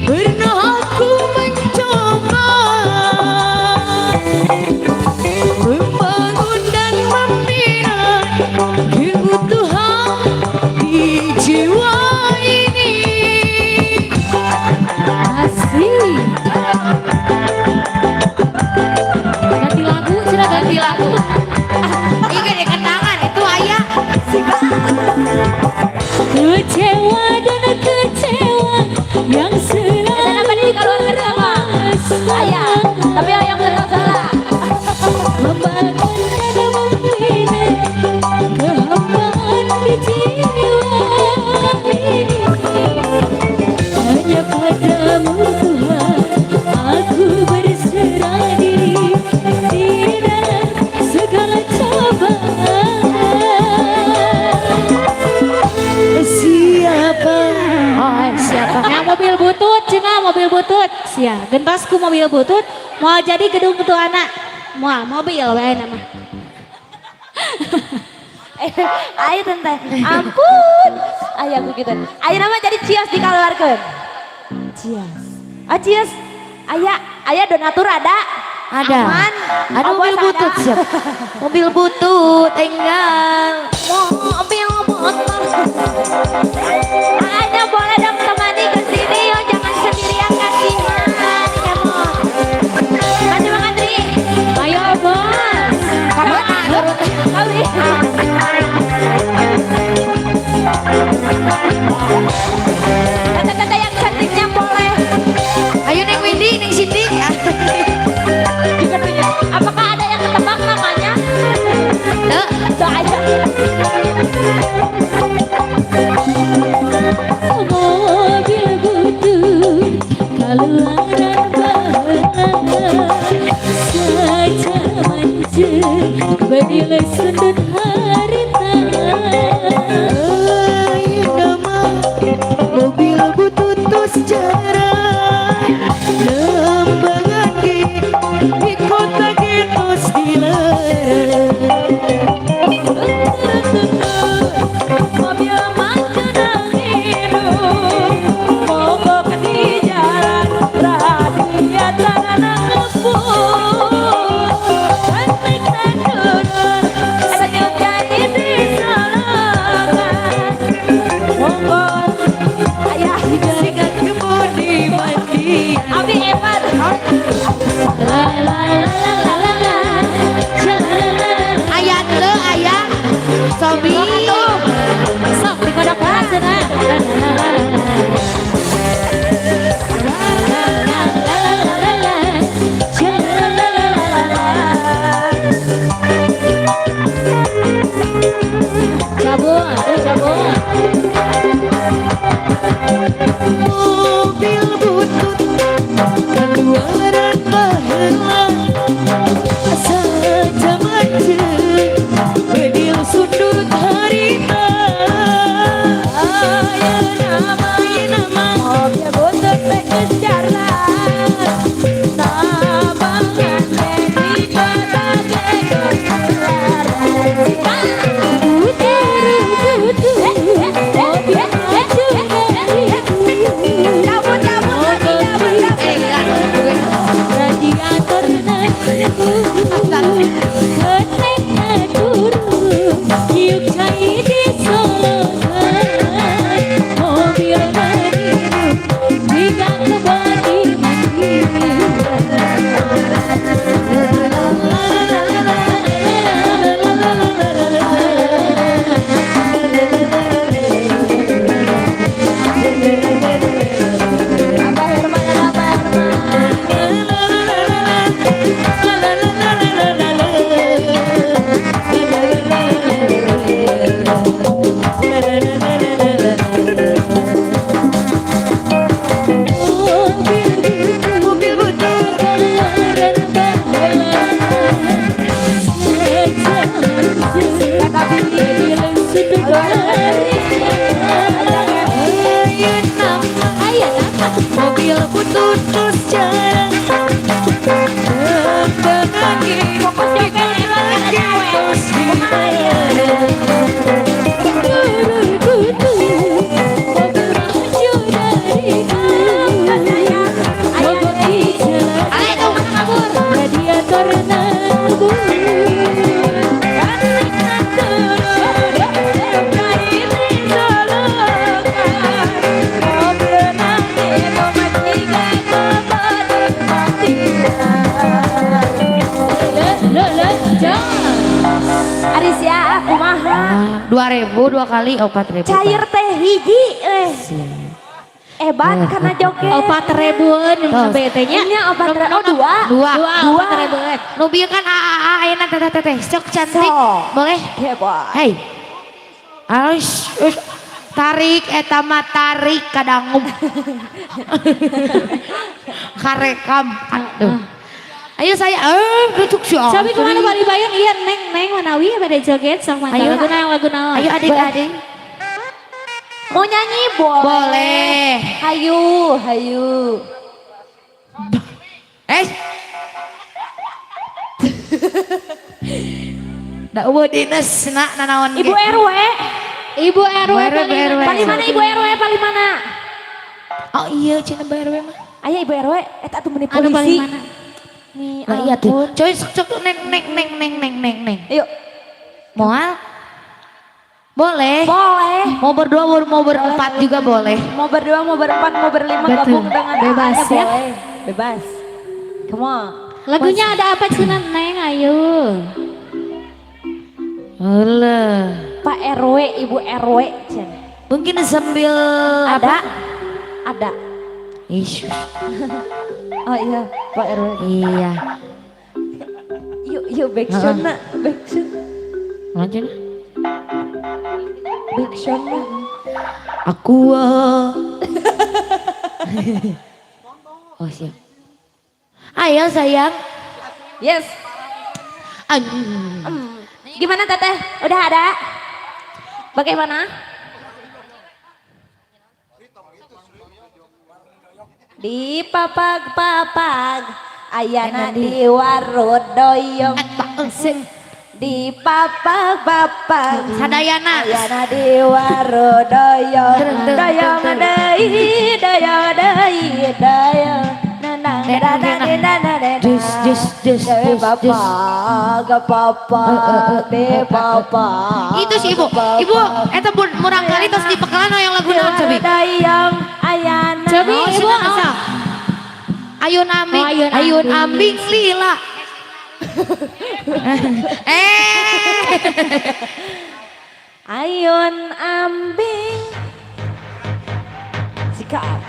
pernah aku mencoba membangun dan membina kebutuhan di jiwa ini. Asik. Ganti lagu, sudah ganti lagu. Ini dekat tangan itu ayah. Kecewa dan kecewa yang selalu Ayah, tapi ayah benar salah. membangun dan membina kehambaan di jiwa ini. Hanya padamu Tuhan aku berserah diri di dalam segala cobaan. Siapa? Nah mobil butut, cina mobil butut. Sia, gentasku mobil butut. Mau jadi gedung itu anak. Mau mobil wae nama. Ayo tante, ampun. Ayah begitu. Ayah nama jadi cios di keluarkan. Cias. Ah cios. Ayah donatur ada. Ada. Aman. Ada Oh, mobil bos butut ada. siap. Mobil butut tinggal. Mobil butut. Ayah boleh dong temani ke sini yo, jangan sendirian kasihan. Ya mau. Kasih makan Tri. Ayo bos. Kamu turun. Kali. Kata-kata yang cantiknya boleh. Ayo Neng Windy, Neng Cindy. Apakah ada yang ketebak namanya? Tuh. Tuh aja. Mobil butut keluar dan bahagia saja manja bernilai sudut harta. Ayo nama mobil butut tuh sejarah lembangan di kota Getos Mobil makanan minum mogok di jalan rahasia tangan ngebut cantik dan turun senyum jadi disalahkan mogok Ayah. sikat kebun di mandi. Abi Evan. la la la la la la Ayah dulu ayah Sobi. sok di kodok sana. Cabut, cabut. Mobil butut keluaran baheula saja manja bedil sundut harita. Ayo nama Mobil butut berkejaran. Nabangan dari Radiator ketika turun yuk cai di solokan mobil beriru jika kembali mandiri. mobil butut Keluaran bahagia sudut ayo nama mobil butut terus jalan lembangan di kota Getos 5.000 2 kali 4.000. Cair teh hiji Ebat karena joget. 4.000 BT-nya. Ini 4.000 dua. Dua. 4.000. Nu bieu kan ayeuna teteh sok cantik. Sok. Boleh? Hebat. Hei. Aus tarik eta mah tarik kadangum. Karekam. Aduh. Ayo saya duduk sih. Sabi kemana Bali Bayang? Iya neng manawi pada joget sok mantap. Ayo, Lagu naon? Ayo adik-adik. Mau nyanyi boleh. Boleh. Hayu. Da eueuh dinas na nanaon Ibu RW. Ibu RW RW. Paling mana Ibu RW paling mana? Oh iya cenah RW mah. Aya Ibu RW eta tuh meni Anu paling polisi. mana? Nih, Nah iya tuh. ampun. Coy sok neng. Yuk. Moal? Boleh. Boleh. Mau berdua mau berempat juga boleh. Mau berdua, mau berempat, mau berlima Betul. gabung dengan Bebas, AA-nya ya. boleh. Bebas. Come on. Lagunya ada apa cenah neng? Ayo. Alah. Pak RW, Ibu RW. Cen. Mungkin sambil Ada? apa? Ada. Ish. Oh iya, Pak RW. Iya. Yuk backsound nak, backsound. Lanjut. Backsound nak. Aku Oh siap. Ayo sayang. Yes. Gimana Teteh? Udah ada? Bagaimana? Di papag-papag ayana di warung doyong. Di papag-papag Sadayana. ayana di warung doyong. Doyong deui, doyong deui, doyong. Jus. Itu sih ibu. Ibu, eta murang kali tos di pekalan yang lagu naon cobi. Dayang ayana. Cobi ibu asa. Ayun ambing, Oh, ayun ambing lila. Ayun ambing. Sikap.